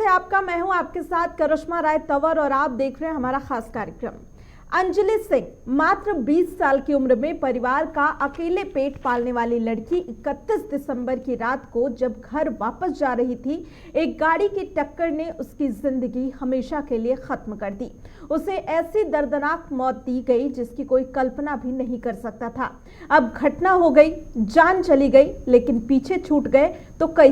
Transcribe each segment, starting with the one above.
आपका। मैं हूं आपके साथ करिश्मा राय तंवर और आप देख रहे हैं हमारा खास कार्यक्रम। अंजलि सिंह मात्र 20 साल की उम्र में परिवार का अकेले पेट पालने वाली लड़की 31 दिसंबर की रात को जब घर वापस जा रही थी, एक गाड़ी की टक्कर ने उसकी जिंदगी हमेशा के लिए खत्म कर दी। उसे ऐसी दर्दनाक मौत दी गई जिसकी कोई कल्पना भी नहीं कर सकता था। अब घटना हो गई, जान चली गई, लेकिन पीछे छूट गए तो कई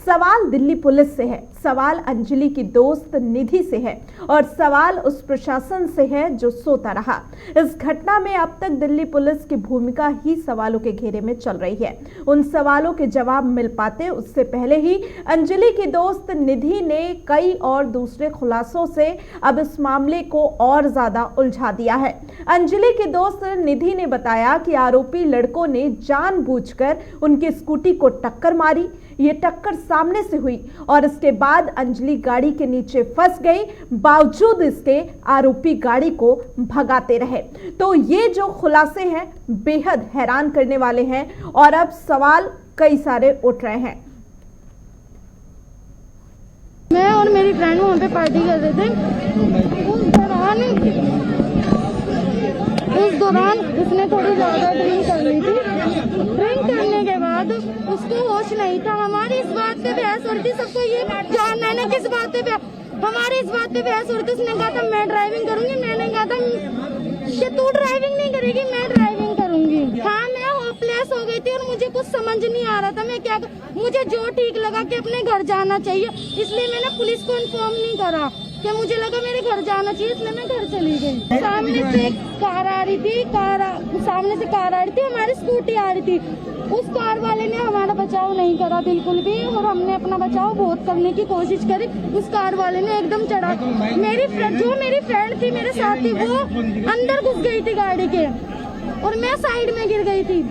सवाल दिल्ली पुलिस से है, सवाल अंजलि की दोस्त निधि से है और सवाल उस प्रशासन से है जो सोता रहा। इस घटना में अब तक दिल्ली पुलिस की भूमिका ही सवालों के घेरे में चल रही है। उन सवालों के जवाब मिल पाते उससे पहले ही अंजलि की दोस्त निधि ने कई और दूसरे खुलासों से अब इस मामले को और ज्यादा उलझा दिया है। अंजलि की दोस्त निधि ने बताया कि आरोपी लड़कों ने जानबूझकर उनकी स्कूटी को टक्कर मारी। ये टक्कर सामने से हुई और इसके बाद अंजलि गाड़ी के नीचे फंस गई। बावजूद इसके आरोपी गाड़ी को भगाते रहे। तो ये जो खुलासे हैं बेहद हैरान करने वाले हैं और अब सवाल कई सारे उठ रहे हैं। मैं और मेरी फ्रेंड वहाँ पे पार्टी कर रहे थे। उस दौरान उसने थोड़ी ज्यादा ड्रिंक कर ली थी। ड्रिंक करने के बाद उसको होश नहीं था। हमारी इस बात पे बहस हो रही थी, सबको ये जानना है किस बात पे हमारी इस बात पे बहस हो रही थी। उसने कहा था मैं ड्राइविंग करूंगी, मैंने कहा था कि तू ड्राइविंग नहीं करेगी, मैं ड्राइविंग करूंगी। हाँ, मैं होपलेस हो गई थी और मुझे कुछ समझ नहीं आ रहा था मैं क्या मुझे जो ठीक लगा कि अपने घर जाना चाहिए, इसलिए मैंने पुलिस को इन्फॉर्म नहीं करा कि मुझे लगा मेरे घर जाना चाहिए, इसलिए मैं घर चली गई। सामने से कार आ रही थी, हमारी स्कूटी आ रही थी। उस कार वाले ने हमारा बचाव नहीं करा बिल्कुल भी और हमने अपना बचाव बहुत करने की कोशिश करी। उस कार वाले ने एकदम चढ़ा मेरी फ्रेंड थी मेरे साथ थी, वो अंदर घुस गई थी गाड़ी के और मैं साइड में गिर गई थी।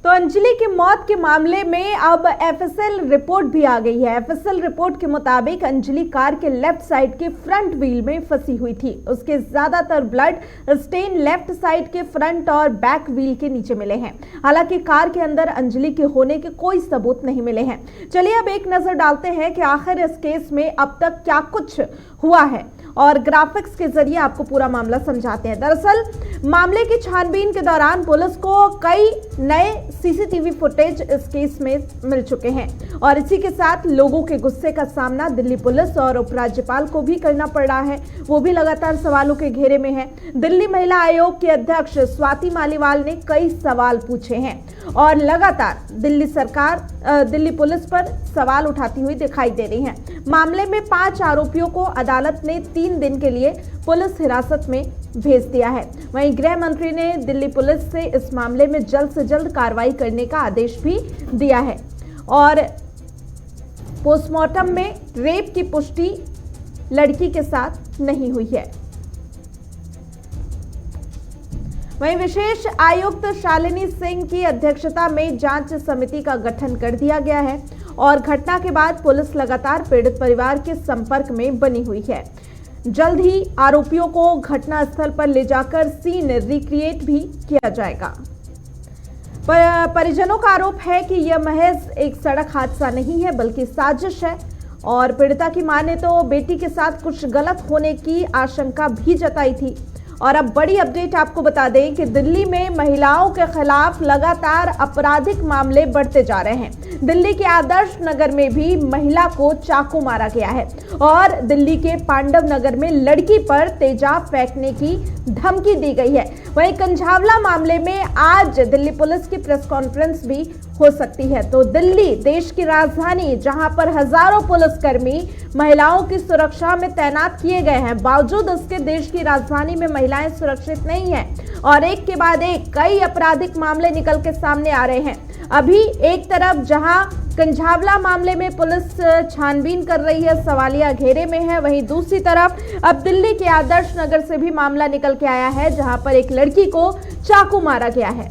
तो अंजलि की मौत के मामले में अब एफएसएल रिपोर्ट भी आ गई है। एफएसएल रिपोर्ट के मुताबिक अंजलि कार के लेफ्ट साइड के फ्रंट व्हील में फंसी हुई थी। उसके ज्यादातर ब्लड स्टेन लेफ्ट साइड के फ्रंट और बैक व्हील के नीचे मिले हैं। हालांकि कार के अंदर अंजलि के होने के कोई सबूत नहीं मिले हैं। चलिए अब एक नजर डालते हैं कि आखिर इस केस में अब तक क्या कुछ हुआ है और ग्राफिक्स के जरिए आपको पूरा मामला समझाते हैं। दरअसल मामले की छानबीन के दौरान पुलिस को कई नए सीसीटीवी फुटेज इस केस में मिल चुके हैं और इसी के साथ लोगों के गुस्से का सामना दिल्ली पुलिस और उपराज्यपाल को भी करना पड़ रहा है। वो भी लगातार सवालों के घेरे में है। दिल्ली महिला आयोग की अध्यक्ष स्वाति मालीवाल ने कई सवाल पूछे हैं और लगातार दिल्ली पुलिस पर सवाल उठाती हुई दिखाई दे रही है। मामले में 5 आरोपियों को अदालत ने 3 दिन के लिए पुलिस हिरासत में भेज दिया है। वहीं गृह मंत्री ने दिल्ली पुलिस से इस मामले में जल्द से जल्द कार्रवाई करने का आदेश भी दिया है और पोस्टमार्टम में रेप की पुष्टि लड़की के साथ नहीं हुई है। वहीं विशेष आयुक्त शालिनी सिंह की अध्यक्षता में जांच समिति का गठन कर दिया गया है और घटना के बाद पुलिस लगातार पीड़ित परिवार के संपर्क में बनी हुई है। जल्द ही आरोपियों को घटना स्थल पर ले जाकर सीन रिक्रिएट भी किया जाएगा। परिजनों का आरोप है कि यह महज एक सड़क हादसा नहीं है बल्कि साजिश है और पीड़िता की मां ने तो बेटी के साथ कुछ गलत होने की आशंका भी जताई थी। और अब बड़ी अपडेट आपको बता दें कि दिल्ली में महिलाओं के खिलाफ लगातार आपराधिक मामले बढ़ते जा रहे हैं। दिल्ली के आदर्श नगर में भी महिला को चाकू मारा गया है और दिल्ली के पांडव नगर में लड़की पर तेजाब फेंकने की धमकी दी गई है। वहीं कंझावला मामले में आज दिल्ली पुलिस की प्रेस कॉन्फ्रेंस भी हो सकती है। तो दिल्ली देश की राजधानी जहां पर हजारों पुलिसकर्मी महिलाओं की सुरक्षा में तैनात किए गए हैं, बावजूद उसके देश की राजधानी में महिलाएं सुरक्षित नहीं हैं और एक के बाद एक कई आपराधिक मामले निकल के सामने आ रहे हैं। अभी एक तरफ जहां कंझावला मामले में पुलिस छानबीन कर रही है, सवालिया घेरे में है, वहीं दूसरी तरफ अब दिल्ली के आदर्श नगर से भी मामला निकल के आया है जहां पर एक लड़की को चाकू मारा गया है।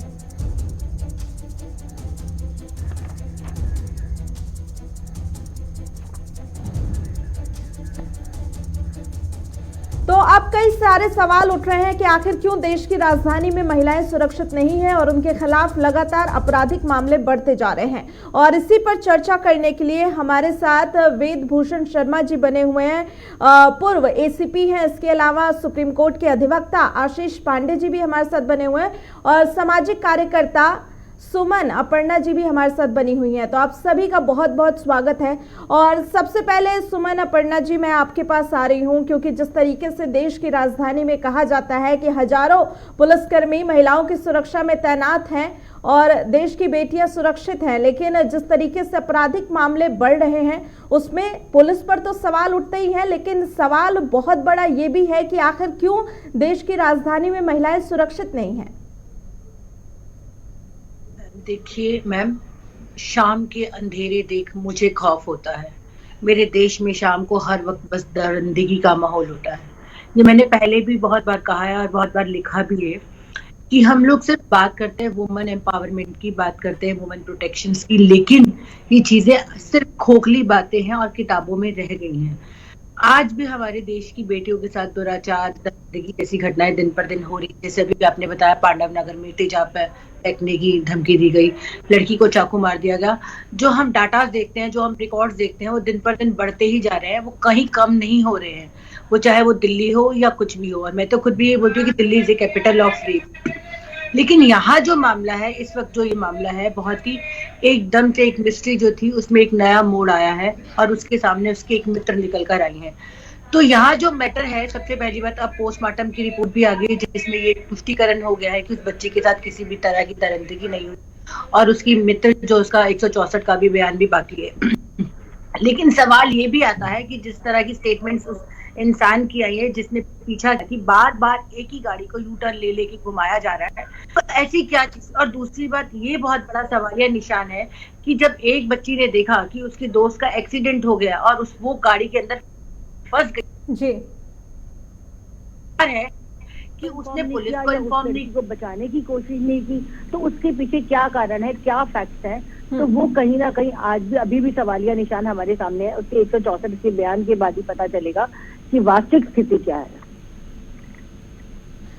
तो अब कई सारे सवाल उठ रहे हैं कि आखिर क्यों देश की राजधानी में महिलाएं सुरक्षित नहीं हैं और उनके खिलाफ लगातार आपराधिक मामले बढ़ते जा रहे हैं। और इसी पर चर्चा करने के लिए हमारे साथ वेद भूषण शर्मा जी बने हुए हैं, पूर्व एसीपी हैं। इसके अलावा सुप्रीम कोर्ट के अधिवक्ता आशीष पांडे जी भी हमारे साथ बने हुए हैं और सामाजिक कार्यकर्ता सुमन अपर्णा जी भी हमारे साथ बनी हुई हैं। तो आप सभी का बहुत बहुत स्वागत है। और सबसे पहले सुमन अपर्णा जी, मैं आपके पास आ रही हूं क्योंकि जिस तरीके से देश की राजधानी में कहा जाता है कि हजारों पुलिसकर्मी महिलाओं की सुरक्षा में तैनात हैं और देश की बेटियां सुरक्षित हैं, लेकिन जिस तरीके से आपराधिक मामले बढ़ रहे हैं उसमें पुलिस पर तो सवाल उठते ही हैं, लेकिन सवाल बहुत बड़ा ये भी है कि आखिर क्यों देश की राजधानी में महिलाएं सुरक्षित नहीं हैं। देखिए मैम, शाम के अंधेरे देख मुझे खौफ होता है। मेरे देश में शाम को हर वक्त बस दरिंदगी का माहौल होता है। ये मैंने पहले भी बहुत बार कहा है और बहुत बार लिखा भी है कि हम लोग सिर्फ बात करते हैं वुमेन एम्पावरमेंट की, बात करते हैं वुमेन प्रोटेक्शन की, लेकिन ये चीजें सिर्फ खोखली बातें हैं और किताबों में रह गई हैं। आज भी हमारे देश की बेटियों के साथ दुराचार, दरिंदगी जैसी घटनाएं दिन पर दिन हो रही है। जैसे अभी आपने बताया पांडव नगर में तेजाब फेंकने की धमकी दी गई, लड़की को चाकू मार दिया गया। जो हम डाटा देखते हैं, जो हम रिकॉर्ड्स देखते हैं, वो दिन पर दिन बढ़ते ही जा रहे हैं, वो कहीं कम नहीं हो रहे हैं। वो चाहे वो दिल्ली हो या कुछ भी हो। और मैं तो खुद भी ये बोलती हूँ कि Delhi is a capital of rape. लेकिन यहाँ जो मामला है, इस वक्त जो ये मामला है, बहुत ही एकदम से एक मिस्ट्री जो थी उसमें एक नया मोड़ आया है और उसके सामने उसके एक मित्र निकल कर आई है। तो यहाँ जो मैटर है, सबसे पहली बात, अब पोस्टमार्टम की रिपोर्ट भी आ गई जिसमें ये पुष्टिकरण हो गया है कि उस बच्चे के साथ किसी भी तरह की दरिंदगी नहीं हुई और उसकी मित्र जो उसका 164 का भी बयान भी बाकी है। लेकिन सवाल ये भी आता है कि जिस तरह की स्टेटमेंट्स उस इंसान की आई है जिसने पीछा कि बार बार एक ही गाड़ी को यू टर्न ले लेके घुमाया जा रहा है, तो ऐसी क्या चीज। और दूसरी बात, ये बहुत बड़ा सवालिया निशान है कि जब एक बच्ची ने देखा कि उसके दोस्त का एक्सीडेंट हो गया और वो गाड़ी के अंदर फंस गई जी, है कि उसने पुलिस को इन्फॉर्म नहीं, को बचाने की कोशिश नहीं की, तो उसके पीछे क्या कारण है, क्या फैक्ट है, तो वो कहीं ना कहीं आज भी अभी भी सवालिया निशान हमारे सामने है। उसके 164 के बयान के बाद ही पता चलेगा कि वास्तविक स्थिति क्या है।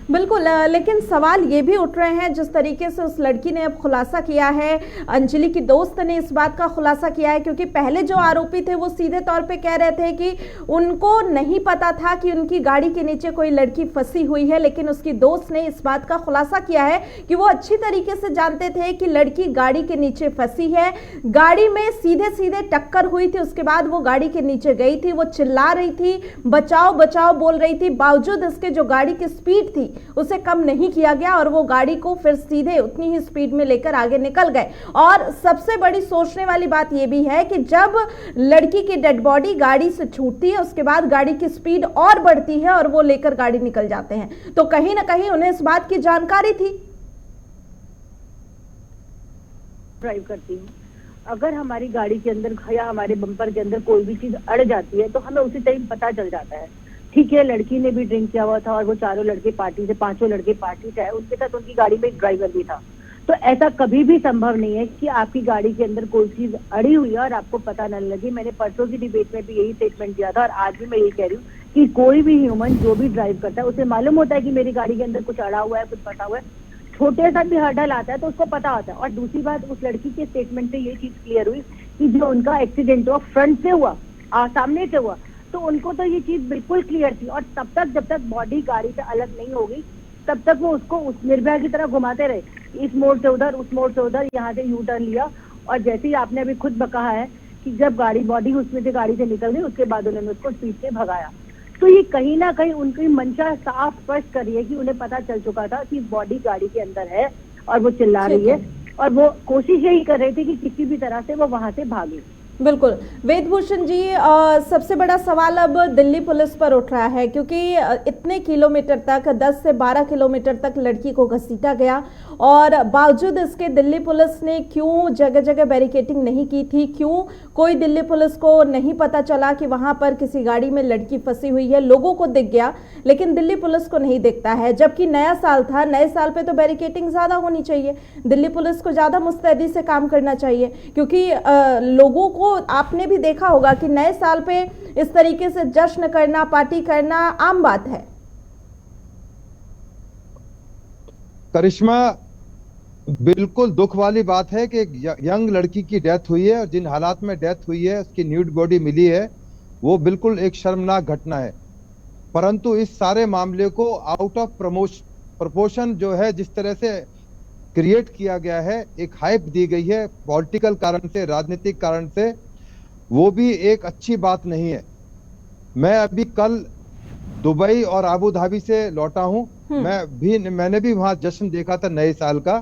बिल्कुल, लेकिन सवाल ये भी उठ रहे हैं जिस तरीके से उस लड़की ने अब खुलासा किया है, अंजलि की दोस्त ने इस बात का खुलासा किया है, क्योंकि पहले जो आरोपी थे वो सीधे तौर पे कह रहे थे कि उनको नहीं पता था कि उनकी गाड़ी के नीचे कोई लड़की फंसी हुई है, लेकिन उसकी दोस्त ने इस बात का खुलासा किया है कि वो अच्छी तरीके से जानते थे कि लड़की गाड़ी के नीचे फंसी है। गाड़ी में सीधे सीधे टक्कर हुई थी, उसके बाद वो गाड़ी के नीचे गई थी, वो चिल्ला रही थी, बचाओ बचाओ बोल रही थी, बावजूद इसके जो गाड़ी की स्पीड थी उसे कम नहीं किया गया और वो गाड़ी को फिर सीधे उतनी ही स्पीड में लेकर आगे निकल गए। और सबसे बड़ी सोचने वाली बात यह भी है कि जब लड़की की डेड बॉडी गाड़ी से छूटती है उसके बाद गाड़ी की स्पीड और बढ़ती है और वो लेकर गाड़ी निकल जाते हैं, तो कहीं ना कहीं उन्हें इस बात की जानकारी थी। ड्राइव करती हूँ, अगर हमारी गाड़ी के अंदर या हमारे बम्पर के अंदर कोई भी चीज अड़ जाती है तो हमें उसी टाइम पता चल जाता है। ठीक है, लड़की ने भी ड्रिंक किया हुआ था और वो पांचों लड़के पार्टी से आए, उनके साथ उनकी गाड़ी में एक ड्राइवर भी था। तो ऐसा कभी भी संभव नहीं है कि आपकी गाड़ी के अंदर कोई चीज अड़ी हुई है और आपको पता न लगे। मैंने परसों की डिबेट में भी यही स्टेटमेंट दिया था और आज भी मैं यही कह रही हूँ कि कोई भी ह्यूमन जो भी ड्राइव करता है उसे मालूम होता है कि मेरी गाड़ी के अंदर कुछ अड़ा हुआ है, कुछ फटा हुआ है, छोटे सा भी हर्डल आता है तो उसको पता होता है। और दूसरी बात, उस लड़की के स्टेटमेंट से ये चीज क्लियर हुई कि जो उनका एक्सीडेंट हुआ फ्रंट से हुआ, सामने से हुआ, तो उनको तो ये चीज बिल्कुल क्लियर थी। और तब तक जब तक बॉडी गाड़ी से अलग नहीं होगी तब तक वो उसको उस निर्भया की तरह घुमाते रहे, इस मोड़ से उधर, उस मोड़ से उधर, यहाँ से यू टर्न लिया। और जैसे ही आपने अभी खुद कहा है कि जब गाड़ी बॉडी उसमें से गाड़ी से निकल गई उसके बाद उन्होंने उसको स्पीड से भगाया, तो ये कहीं ना कहीं उनकी मंशा साफ स्पष्ट कर रही है कि उन्हें पता चल चुका था कि बॉडी गाड़ी के अंदर है और वो चिल्ला रही है और वो कोशिश यही कर रही थी कि किसी भी तरह से वो वहां से भागे। बिल्कुल वेदभूषण जी, सबसे बड़ा सवाल अब दिल्ली पुलिस पर उठ रहा है, क्योंकि इतने किलोमीटर तक 10 से 12 किलोमीटर तक लड़की को घसीटा गया और बावजूद इसके दिल्ली पुलिस ने क्यों जगह जगह बैरिकेडिंग नहीं की थी, क्यों कोई दिल्ली पुलिस को नहीं पता चला कि वहां पर किसी गाड़ी में लड़की फंसी हुई है। लोगों को दिख गया लेकिन दिल्ली पुलिस को नहीं दिखता है, जबकि नया साल था, नए साल पे तो बैरिकेडिंग ज्यादा होनी चाहिए, दिल्ली पुलिस को ज्यादा मुस्तैदी से काम करना चाहिए, क्योंकि लोगों को आपने भी देखा होगा कि नए साल पे इस तरीके से जश्न करना, पार्टी करना आम बात है। करिश्मा, बिल्कुल दुख वाली बात है कि एक यंग लड़की की डेथ हुई है और जिन हालात में डेथ हुई है, उसकी न्यूड बॉडी मिली है, वो बिल्कुल एक शर्मनाक घटना है। परंतु इस सारे मामले को आउट ऑफ प्रपोर्शन जो है, जिस तरह से क्रिएट किया गया है, एक हाइप दी गई है पॉलिटिकल कारण से, राजनीतिक कारण से, वो भी एक अच्छी बात नहीं है। मैं अभी कल दुबई और आबू धाबी से लौटा हूं। मैंने भी वहां जश्न देखा था नए साल का।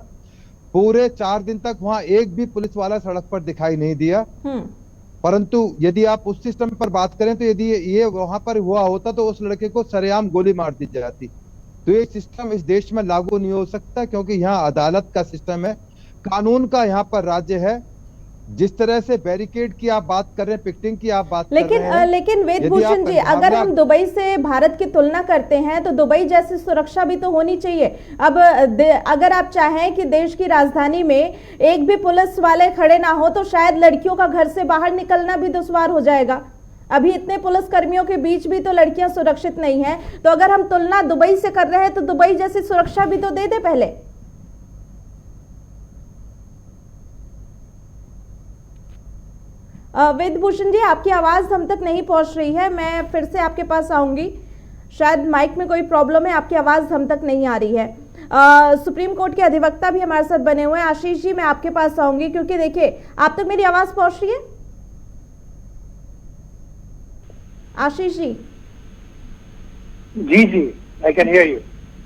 पूरे 4 दिन तक वहां एक भी पुलिस वाला सड़क पर दिखाई नहीं दिया। परंतु यदि आप उस सिस्टम पर बात करें तो यदि ये वहां पर हुआ होता तो उस लड़के को सरेआम गोली मार दी जाती। तो ये सिस्टम इस देश में लागू नहीं हो सकता, क्योंकि यहाँ अदालत का सिस्टम है, कानून का यहाँ पर राज्य है। जिस तरह से बैरिकेड की आप बात कर रहे हैं, पिकेटिंग की आप बात कर रहे हैं, लेकिन वेदभूषण जी, अगर हम दुबई से भारत की तुलना करते हैं तो दुबई जैसी सुरक्षा भी तो होनी चाहिए। अब अगर आप चाहें कि देश की राजधानी में एक भी पुलिस वाले खड़े ना हो तो शायद लड़कियों का घर से बाहर निकलना भी दुश्वार हो जाएगा। अभी इतने पुलिस कर्मियों के बीच भी तो लड़कियां सुरक्षित नहीं है। तो अगर हम तुलना दुबई से कर रहे हैं तो दुबई जैसी सुरक्षा भी तो दे दे पहले। वेदभूषण जी, आपकी आवाज हम तक नहीं पहुंच रही है। मैं फिर से आपके पास आऊंगी, शायद माइक में कोई प्रॉब्लम है, आपकी आवाज हम तक नहीं आ रही है। सुप्रीम कोर्ट के अधिवक्ता भी हमारे साथ बने हुए हैं। आशीष जी, मैं आपके पास आऊंगी, क्योंकि देखिए आप तक मेरी आवाज पहुंच रही है। आशीष जी? जी, आई कैन हियर यू।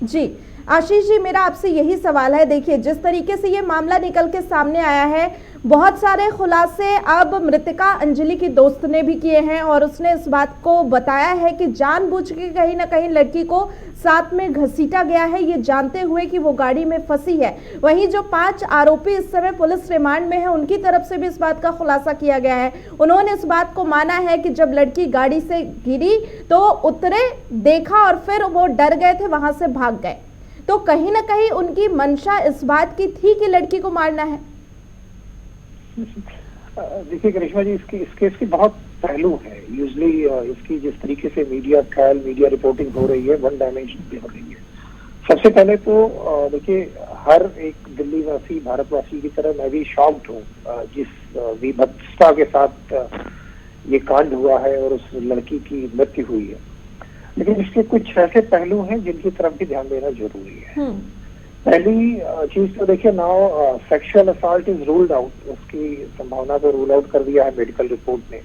जी आशीष जी, मेरा आपसे यही सवाल है। देखिए, जिस तरीके से ये मामला निकल के सामने आया है, बहुत सारे खुलासे अब मृतका अंजलि की दोस्त ने भी किए हैं और उसने इस बात को बताया है कि जानबूझ के कहीं ना कहीं लड़की को साथ में घसीटा गया है, ये जानते हुए कि वो गाड़ी में फंसी है। वहीं जो 5 आरोपी इस समय पुलिस रिमांड में है, उनकी तरफ से भी इस बात का खुलासा किया गया है। उन्होंने इस बात को माना है कि जब लड़की गाड़ी से गिरी तो उतरे, देखा और फिर वो डर गए थे, वहां से भाग गए। तो कहीं ना कहीं उनकी मंशा इस बात की थी कि लड़की को मारना है। देखिए करिश्मा जी, इस केस की बहुत पहलू है। यूजली इसकी जिस तरीके से मीडिया ट्रायल, मीडिया रिपोर्टिंग हो रही है, वन डायमेंशन पे हो रही है। सबसे पहले तो देखिए, हर एक दिल्ली वासी, भारतवासी की तरह मैं भी शॉक्ड हूँ जिस विभत्सता के साथ ये कांड हुआ है और उस लड़की की मृत्यु हुई है। लेकिन इसके कुछ ऐसे पहलू हैं जिनकी तरफ भी ध्यान देना जरूरी है। पहली चीज तो देखिए, now sexual assault is ruled out, उसकी संभावना को रूल आउट कर दिया है मेडिकल रिपोर्ट ने।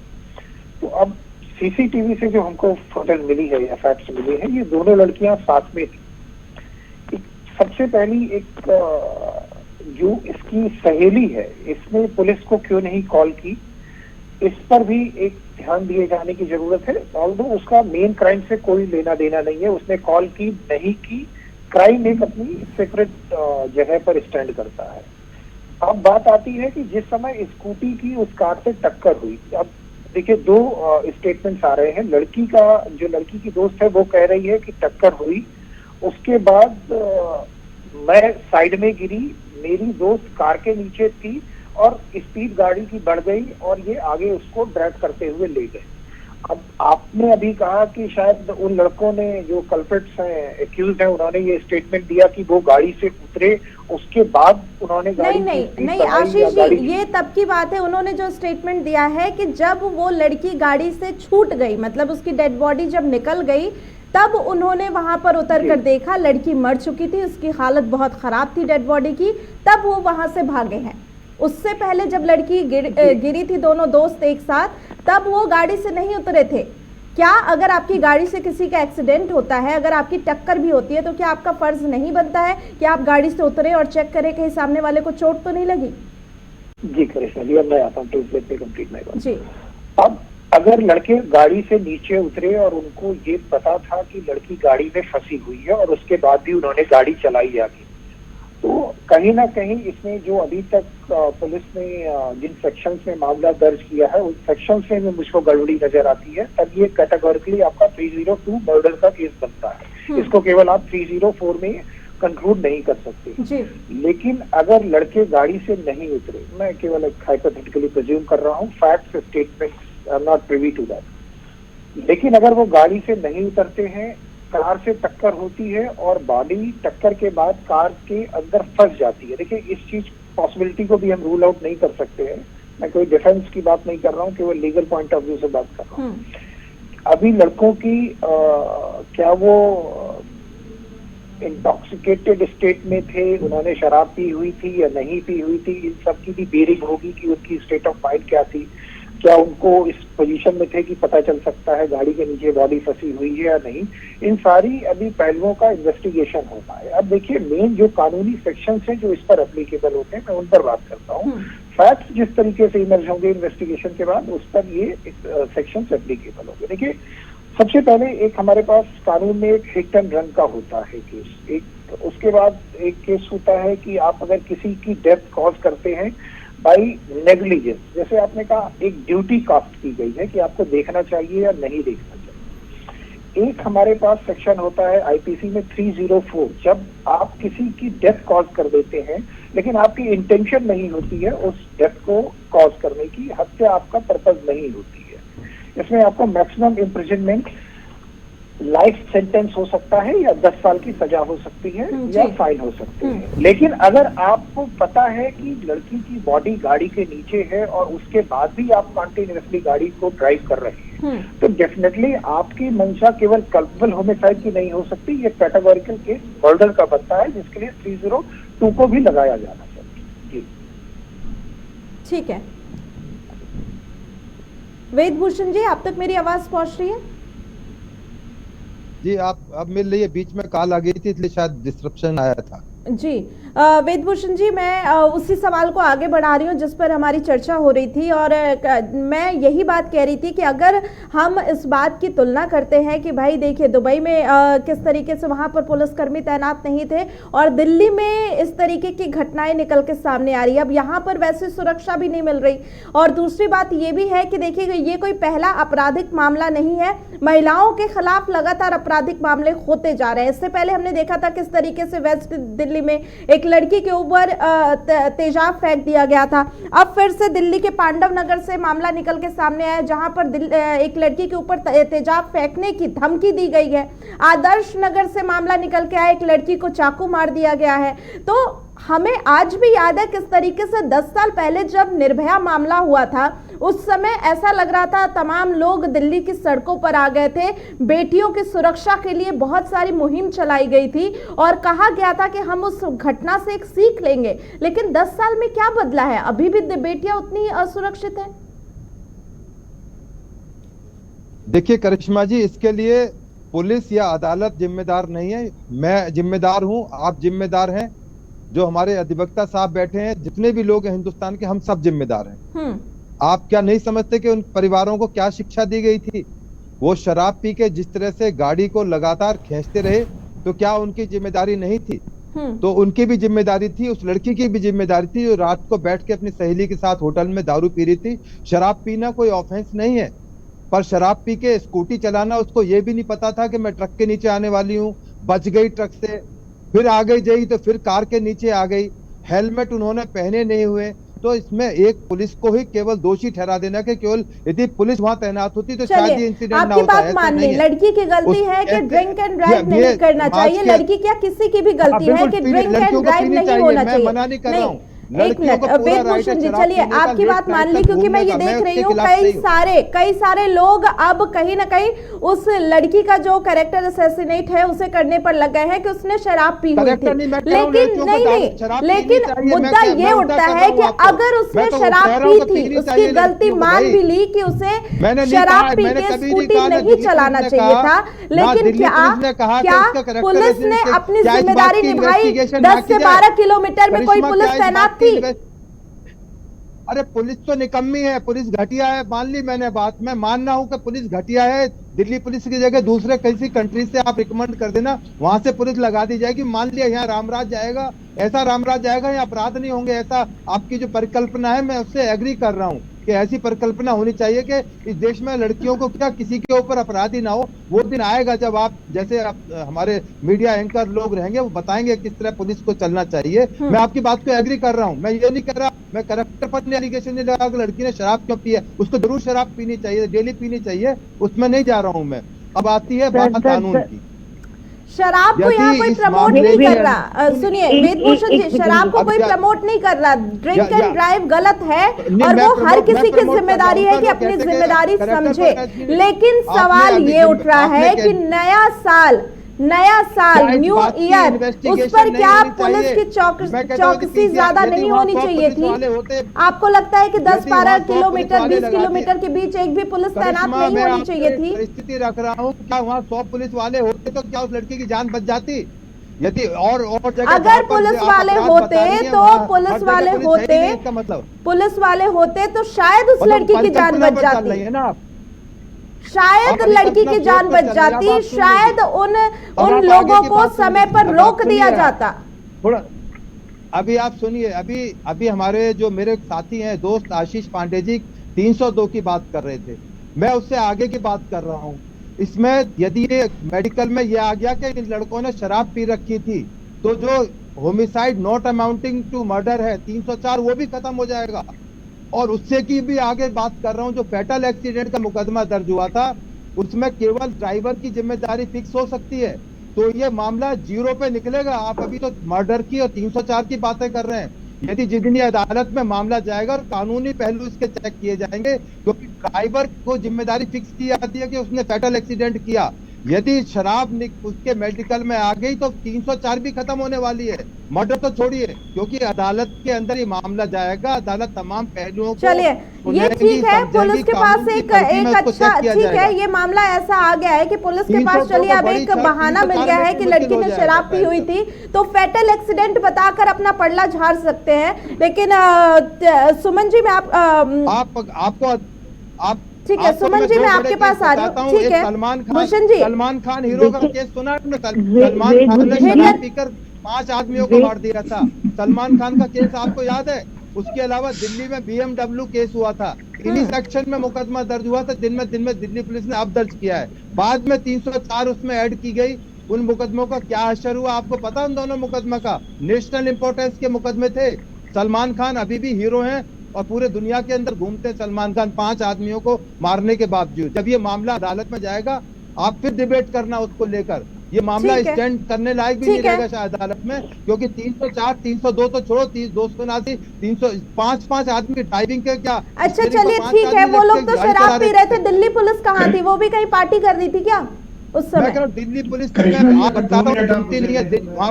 तो अब सीसीटीवी से जो हमको फुटेज मिली है या फैक्ट्स मिली है, ये दोनों लड़कियां साथ में थी। सबसे पहली एक जो इसकी सहेली है, इसने पुलिस को क्यों नहीं कॉल की, इस पर भी एक ध्यान दिए जाने की जरूरत है। ऑल्दो उसका मेन क्राइम से कोई लेना देना नहीं है, उसने कॉल की नहीं की, क्राइम एक अपनी सेपरेट जगह पर स्टैंड करता है। अब बात आती है कि जिस समय स्कूटी की उस कार से टक्कर हुई, अब देखिए 2 स्टेटमेंट्स आ रहे हैं। लड़की की दोस्त है वो कह रही है कि टक्कर हुई, उसके बाद मैं साइड में गिरी, मेरी दोस्त कार के नीचे थी और स्पीड गाड़ी की बढ़ गई और ये आगे उसको ड्रैग करते हुए ले गए। अब आपने अभी कहा कि शायद उन लड़कों ने, जो कल्प्रिट्स हैं, एक्यूज्ड हैं, उन्होंने ये स्टेटमेंट दिया कि वो गाड़ी से उतरे, उसके बाद उन्होंने गाड़ी नहीं आशीष जी, ये तब की बात है। उन्होंने जो स्टेटमेंट दिया है कि जब वो लड़की गाड़ी से छूट गई, मतलब उसकी डेड बॉडी जब निकल गई, तब उन्होंने वहां पर उतर कर देखा, लड़की मर चुकी थी, उसकी हालत बहुत खराब थी डेड बॉडी की, तब वो वहां से भागे हैं। उससे पहले जब लड़की गिरी थी, दोनों दोस्त एक साथ, तब वो गाड़ी से नहीं उतरे थे। क्या अगर आपकी गाड़ी से किसी का एक्सीडेंट होता है, अगर आपकी टक्कर भी होती है, तो क्या आपका फर्ज नहीं बनता है कि आप गाड़ी से उतरे और चेक करें कहीं सामने वाले को चोट तो नहीं लगी? जी करिश्मा जी, अब मैं आता हूँ टू पे कंप्लीट मैं जी। अब अगर लड़के गाड़ी से नीचे उतरे और उनको ये पता था कि लड़की गाड़ी में फंसी हुई है और उसके बाद भी उन्होंने गाड़ी चलाई आगे, तो कहीं ना कहीं इसमें जो अभी तक पुलिस ने जिन सेक्शंस में मामला दर्ज किया है, उन सेक्शंस में मुझको गड़बड़ी नजर आती है। तब ये कैटेगोरिकली आपका 302 मर्डर का केस बनता है। इसको केवल आप 304 में कंक्लूड नहीं कर सकते। लेकिन अगर लड़के गाड़ी से नहीं उतरे, मैं केवल एक हाइपोथेटिकली प्रिज्यूम कर रहा हूँ, facts statements I am not privy to that, लेकिन अगर वो गाड़ी से नहीं उतरते हैं कार से टक्कर होती है और बॉडी टक्कर के बाद कार के अंदर फंस जाती है। देखिए, इस चीज पॉसिबिलिटी को भी हम रूल आउट नहीं कर सकते हैं। मैं कोई डिफेंस की बात नहीं कर रहा हूँ, केवल लीगल पॉइंट ऑफ व्यू से बात कर रहा हूँ। अभी लड़कों की क्या वो इंटॉक्सिकेटेड स्टेट में थे, उन्होंने शराब पी हुई थी या नहीं पी हुई थी, इन सब की भी बेरिंग होगी कि उनकी स्टेट ऑफ माइंड क्या थी। क्या उनको इस पोजीशन में थे कि पता चल सकता है गाड़ी के नीचे बॉडी फंसी हुई है या नहीं। इन सारी अभी पहलुओं का इन्वेस्टिगेशन होता है। अब देखिए, मेन जो कानूनी सेक्शंस हैं जो इस पर एप्लीकेबल होते हैं, मैं उन पर बात करता हूँ। फैक्ट्स जिस तरीके से इमर्ज होंगे इन्वेस्टिगेशन के बाद, उस पर ये सेक्शंस एप्लीकेबल होंगे। देखिए, सबसे पहले एक हमारे पास कानून में एक हिट एंड रन का होता है केस। एक उसके बाद एक केस होता है कि आप अगर किसी की डेथ कॉज करते हैं बाई नेग्लिजेंस, जैसे आपने कहा एक ड्यूटी कास्ट की गई है कि आपको देखना चाहिए या नहीं देखना चाहिए। एक हमारे पास सेक्शन होता है आईपीसी में 304, जब आप किसी की डेथ कॉज कर देते हैं लेकिन आपकी इंटेंशन नहीं होती है उस डेथ को कॉज करने की, हत्या आपका पर्पज नहीं होती है। इसमें आपको मैक्सिमम इम्प्रिजनमेंट, लाइफ सेंटेंस हो सकता है या 10 साल की सजा हो सकती है या फाइन हो सकती है। लेकिन अगर आपको पता है कि लड़की की बॉडी गाड़ी के नीचे है और उसके बाद भी आप कॉन्टिन्यूअसली गाड़ी को ड्राइव कर रहे हैं, तो डेफिनेटली आपकी मंशा केवल कल्पेबल होमिसाइड की नहीं हो सकती, ये कैटेगोरिकल केस मर्डर का बनता है, जिसके लिए 302 को भी लगाया जाना चाहिए। जी ठीक है वेदभूषण जी, आप तक मेरी आवाज पहुंच रही है? जी, आप अब मिल रही है। बीच में कॉल आ गई थी इसलिए शायद डिस्ट्रप्शन आया था। जी वेदभूषण जी, मैं उसी सवाल को आगे बढ़ा रही हूँ जिस पर हमारी चर्चा हो रही थी, और मैं यही बात कह रही थी कि अगर हम इस बात की तुलना करते हैं कि भाई देखिए दुबई में किस तरीके से वहाँ पर पुलिसकर्मी तैनात नहीं थे और दिल्ली में इस tariके की घटनाएं निकल के सामने आ रही है, अब यहाँ पर वैसे सुरक्षा भी नहीं मिल रही। और दूसरी बात ये भी है कि देखिए ये कोई पहला आपराधिक मामला नहीं है, महिलाओं के खिलाफ लगातार आपराधिक मामले होते जा रहे हैं। इससे पहले हमने देखा था किस तरीके से वेस्ट दिल्ली में एक लड़की के ऊपर तेजाब फेंक दिया गया था। अब फिर से दिल्ली के पांडव नगर से मामला निकल के सामने आया जहां पर एक लड़की के ऊपर तेजाब फेंकने की धमकी दी गई है। आदर्श नगर से मामला निकल के आया, एक लड़की को चाकू मार दिया गया है। तो हमें आज भी याद है किस तरीके से 10 साल पहले जब निर्भया मामला हुआ था, उस समय ऐसा लग रहा था तमाम लोग दिल्ली की सड़कों पर आ गए थे, बेटियों की सुरक्षा के लिए बहुत सारी मुहिम चलाई गई थी और कहा गया था कि हम उस घटना से एक सीख लेंगे। लेकिन 10 साल में क्या बदला है? अभी भी बेटियां उतनी असुरक्षित हैं? देखिए करिश्मा जी, इसके लिए पुलिस या अदालत जिम्मेदार नहीं है, मैं जिम्मेदार हूं, आप जिम्मेदार हैं, जो हमारे अधिवक्ता साहब बैठे हैं, जितने भी लोग हैं हिंदुस्तान के, हम सब जिम्मेदार हैं। आप क्या नहीं समझते कि उन परिवारों को क्या शिक्षा दी गई थी? वो शराब पी के जिस तरह से गाड़ी को लगातार खींचते रहे, तो क्या उनकी जिम्मेदारी नहीं थी? तो उनकी भी जिम्मेदारी थी, उस लड़की की भी जिम्मेदारी थी जो रात को बैठ के अपनी सहेली के साथ होटल में दारू पी रही थी। शराब पीना कोई ऑफेंस नहीं है, पर शराब पी के स्कूटी चलाना, उसको ये भी नहीं पता था कि मैं ट्रक के नीचे आने वाली हूँ, बच गई ट्रक से, फिर आ गई तो फिर कार के नीचे आ गई, हेलमेट उन्होंने पहने नहीं हुए। तो इसमें एक पुलिस को ही केवल दोषी ठहरा देना कि केवल यदि पुलिस वहां तैनात होती तो शायद ये इंसिडेंट ना होता। आपकी बात मान ली, लड़की की गलती है कि ड्रिंक एंड ड्राइव नहीं करना चाहिए, लड़की क्या किसी की भी गलती है कि ड्रिंक एंड ड्राइव नहीं होना चाहिए। मना नहीं कर रहा हूँ। एक मिनट वेदभूषण जी, चलिए आपकी बात मान ली, क्योंकि मैं ये देख रही हूँ कई सारे लोग अब कहीं ना कहीं उस लड़की का जो कैरेक्टर असैसिनेट है उसे करने पर लग गए हैं कि उसने शराब पी हुई थी। लेकिन लेकिन मुद्दा ये उठता है कि अगर उसने शराब पी थी, उसकी गलती मान भी ली कि उसे शराब पी के स्कूटी नहीं चलाना चाहिए था, लेकिन क्या पुलिस ने अपनी जिम्मेदारी निभाई? 10 से 12 किलोमीटर में कोई पुलिस तैनात? अरे पुलिस तो निकम्मी है, पुलिस घटिया है, मान ली मैंने बात, मैं मान रहा हूं कि पुलिस घटिया है। दिल्ली पुलिस की जगह दूसरे किसी कंट्री से आप रिकमेंड कर देना, वहां से पुलिस लगा दी जाएगी। मान लिया यहाँ रामराज जाएगा, ऐसा रामराज जाएगा, यहाँ अपराध नहीं होंगे, ऐसा आपकी जो परिकल्पना है मैं उससे एग्री कर रहा हूँ कि ऐसी परिकल्पना होनी चाहिए कि इस देश में लड़कियों को क्या किसी के ऊपर अपराध ही ना हो। वो दिन आएगा जब आप जैसे हमारे मीडिया एंकर लोग रहेंगे, वो बताएंगे किस तरह पुलिस को चलना चाहिए। मैं आपकी बात को एग्री कर रहा हूँ, मैं ये नहीं कर रहा, मैं करप्टर पर एलिगेशन नहीं लगा कि लड़की ने शराब क्यों पी है, उसको जरूर शराब पीनी चाहिए, डेली पीनी चाहिए, उसमें नहीं जा रहा हूँ मैं। अब आती है बात कानून की। शराब को यहाँ कोई प्रमोट नहीं कर रहा। सुनिए वेदभूषण जी, शराब को कोई प्रमोट नहीं कर रहा। ड्रिंक एंड ड्राइव गलत है और वो हर किसी की जिम्मेदारी है कि अपनी जिम्मेदारी समझे। लेकिन सवाल ये उठ रहा है कि नया साल न्यू ईयर, उस पर क्या पुलिस की चौकसी ज्यादा नहीं होनी चाहिए थी? आपको लगता है कि 10-12 किलोमीटर 20 किलोमीटर के बीच एक भी पुलिस तैनात नहीं होनी चाहिए थी? परिस्थिति रख रहा हूँ, क्या वहाँ 100 पुलिस वाले होते तो क्या उस लड़की की जान बच जाती? यदि और जगह अगर पुलिस वाले होते तो पुलिस वाले होते तो शायद उस लड़की की जान बच जाती है ना, शायद लड़की की जान बच जाती, शायद उन लोगों को समय पर रोक दिया जाता। थोड़ा अभी आप सुनिए, अभी हमारे जो मेरे साथी हैं दोस्त आशीष पांडे जी 302 की बात कर रहे थे, मैं उससे आगे की बात कर रहा हूं। इसमें यदि मेडिकल में यह आ गया कि इन लड़कों ने शराब पी रखी थी तो जो homicide not amounting to murder है 304 वो भी खत्म हो जाएगा। और उससे की भी आगे बात कर रहा हूं, जो फैटल एक्सीडेंट का मुकदमा दर्ज हुआ था उसमें केवल ड्राइवर की जिम्मेदारी फिक्स हो सकती है, तो ये मामला 0 पे निकलेगा। आप अभी तो मर्डर की और 304 की बातें कर रहे हैं। यदि जितनी अदालत में मामला जाएगा और कानूनी पहलू इसके चेक किए जाएंगे, क्योंकि ड्राइवर को जिम्मेदारी फिक्स की जाती है कि उसने फैटल एक्सीडेंट किया। यदि शराब उसके मेडिकल में आ गई तो 304 भी खत्म होने वाली है, मर्डर तो छोड़िए, क्योंकि अदालत के अंदर ये मामला जाएगा, अदालत तमाम पहलुओं को। चलिए ये ठीक है, पुलिस के पास एक अच्छा ठीक है, ये मामला ऐसा आ गया है कि पुलिस के पास चलिए अब एक बहाना मिल गया है कि लड़की ने शराब पी हुई थी तो फैटल एक्सीडेंट बताकर अपना पड़ला झाड़ सकते हैं। लेकिन सुमन जी, मैं आपको ठीक है सुमन जी, मैं आपके पास आ रही हूँ। ठीक है भूषण जी, सलमान खान हीरो का केस सुना है? सलमान खान ने शराब पीकर 5 आदमियों को मार दिया था। सलमान खान का केस आपको याद है? उसके अलावा दिल्ली में BMW केस हुआ था, इन्हीं सेक्शन में मुकदमा दर्ज हुआ था, दिन में दिल्ली पुलिस ने अब दर्ज किया है। बाद में 304 उसमें ऐड की गई। उन मुकदमों का क्या असर हुआ आपको पता? उन दोनों मुकदमा का नेशनल इंपोर्टेंस के मुकदमे थे। सलमान खान अभी भी हीरो हैं और पूरे दुनिया के अंदर घूमते सलमान खान 5 आदमियों को मारने के बावजूद। जब ये मामला अदालत में जाएगा आप फिर डिबेट करना उसको लेकर। ये मामला स्टैंड करने लायक भी नहीं रहेगा शायद अदालत में, क्योंकि 304 302 तो छोड़ो, 279 305 आदमी की ड्राइविंग के क्या। अच्छा चलिए ठीक है, वो लोग तो शराब पी रहे थे, दिल्ली पुलिस कहाँ थी? वो भी कहीं पार्टी कर रही थी क्या उस समय? दिल्ली पुलिस नहीं है वहाँ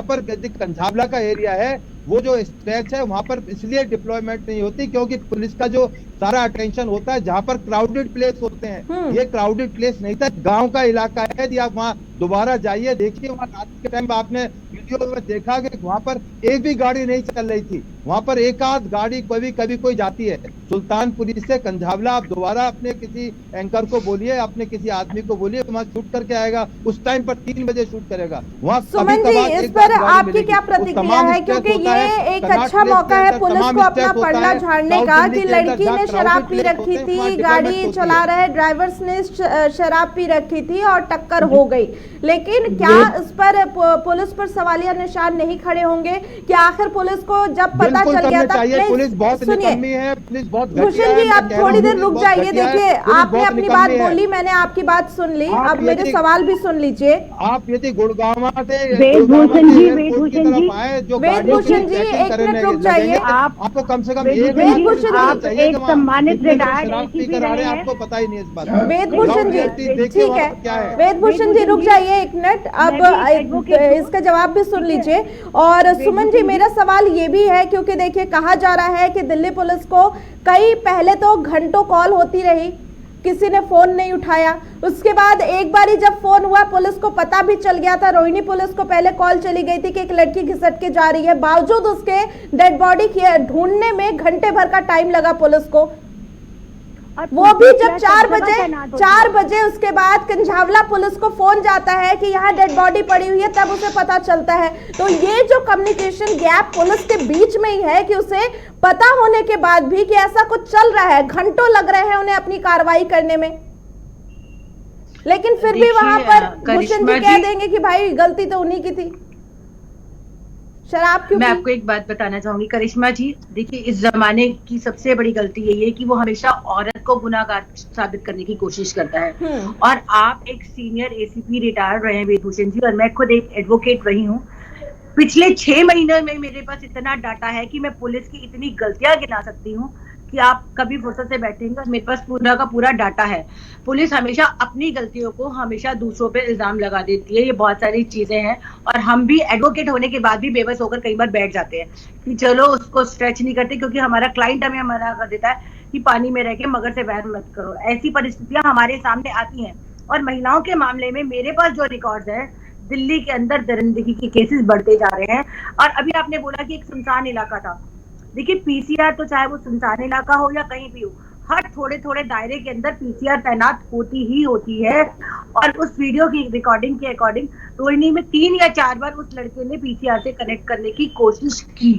पर, कंझावला का एरिया है, वो जो स्ट्रेच है वहाँ पर इसलिए डिप्लॉयमेंट नहीं होती क्योंकि पुलिस का जो सारा अटेंशन होता है जहाँ पर क्राउडेड प्लेस होते हैं। ये क्राउडेड प्लेस नहीं था, गांव का इलाका है। यदि आप वहाँ दोबारा जाइए, देखिए वहाँ रात के टाइम आपने वीडियो में देखा कि वहाँ पर एक भी गाड़ी नहीं चल रही थी, वहाँ पर एक आध गाड़ी कभी कोई जाती है। सुल्तानपुरी से कंझावला आप दोबारा अपने किसी एंकर को बोलिए, अपने किसी आदमी को बोलिए, वहाँ शूट करके आएगा, उस टाइम पर 3 बजे शूट करेगा। वहाँ सुमन जी, इस पर आपकी क्या प्रतिक्रिया है? क्योंकि ये एक अच्छा मौका है पुलिस को अपना पड़ला झाड़ने का कि लड़की ने शराब पी रखी थी, गाड़ी चला रहे ड्राइवर्स ने शराब पी रखी थी और टक्कर हो गई। लेकिन क्या इस पर पुलिस पर सवालिया निशान नहीं खड़े होंगे कि आखिर पुलिस को जब पता चल गया था? पुलिस बहुत निकम्मी है, पुलिस बहुत भूषण जी आप थोड़ी देर रुक जाइए। देखिए आपने अपनी बात बोली, मैंने आपकी बात सुन ली, अब मेरे सवाल भी सुन लीजिए। आप यदि गुड़गांव वेदभूषण जी एक मिनट रुक जाइए। आपको कम से कम एक सम्मानित रिटायर्ड आपको पता ही नहीं इस बात। वेदभूषण जी ठीक है, वेदभूषण जी रुक जाइए एक मिनट, अब इसका जवाब भी सुन लीजिए। और सुमन जी मेरा सवाल ये भी है, क्योंकि देखिए कहा जा रहा है कि दिल्ली पुलिस को कई पहले तो घंटों कॉल होती रही, किसी ने फोन नहीं उठाया, उसके बाद एक बारी जब फोन हुआ पुलिस को पता भी चल गया था, रोहिणी पुलिस को पहले कॉल चली गई थी कि एक लड़की घिसट के जा रही है, बावजूद उसके डेड बॉडी ढूंढने में घंटे भर का टाइम लगा पुलिस को। वो भी जब 4 बजे उसके बाद कंझावला पुलिस को फोन जाता है कि यहाँ डेड बॉडी पड़ी हुई है, तब उसे पता चलता है। तो ये जो कम्युनिकेशन गैप पुलिस के बीच में ही है कि उसे पता होने के बाद भी कि ऐसा कुछ चल रहा है, घंटों लग रहे हैं उन्हें अपनी कार्रवाई करने में, लेकिन फिर भी वहां पर भूषण जी कह देंगे कि भाई गलती तो उन्हीं की थी। शराब क्यों मैं पी? आपको एक बात बताना चाहूंगी करिश्मा जी, देखिए इस जमाने की सबसे बड़ी गलती यही है कि वो हमेशा औरत को गुनाहगार साबित करने की कोशिश करता है। और आप एक सीनियर एसीपी रिटायर्ड रहे हैं वेदभूषण जी, और मैं खुद एक एडवोकेट रही हूँ। पिछले 6 महीने में मेरे पास इतना डाटा है कि मैं पुलिस की इतनी गलतियां गिना सकती हूँ कि आप कभी फुर्सत से बैठेंगे। मेरे पास पूरा का पूरा डाटा है। पुलिस हमेशा अपनी गलतियों को हमेशा दूसरों पे इल्जाम लगा देती है। ये बहुत सारी चीजें हैं, और हम भी एडवोकेट होने के बाद भी बेबस होकर कई बार बैठ जाते हैं कि चलो उसको स्ट्रेच नहीं करते, क्योंकि हमारा क्लाइंट हमें मना कर देता है कि पानी में रह के मगर से वैर मत करो। ऐसी परिस्थितियां हमारे सामने आती हैं। और महिलाओं के मामले में मेरे पास जो रिकॉर्ड है, दिल्ली के अंदर दरिंदगी के केसेस बढ़ते जा रहे हैं। और अभी आपने बोला कि एक सुनसान इलाका था। देखिए पीसीआर तो चाहे वो सुनसान इलाका हो या कहीं भी हो, हर थोड़े थोड़े दायरे के अंदर पीसीआर तैनात होती ही होती है। और उस वीडियो की रिकॉर्डिंग के अकॉर्डिंग रोहिणी में 3 या 4 बार उस लड़के ने पीसीआर से कनेक्ट करने की कोशिश की।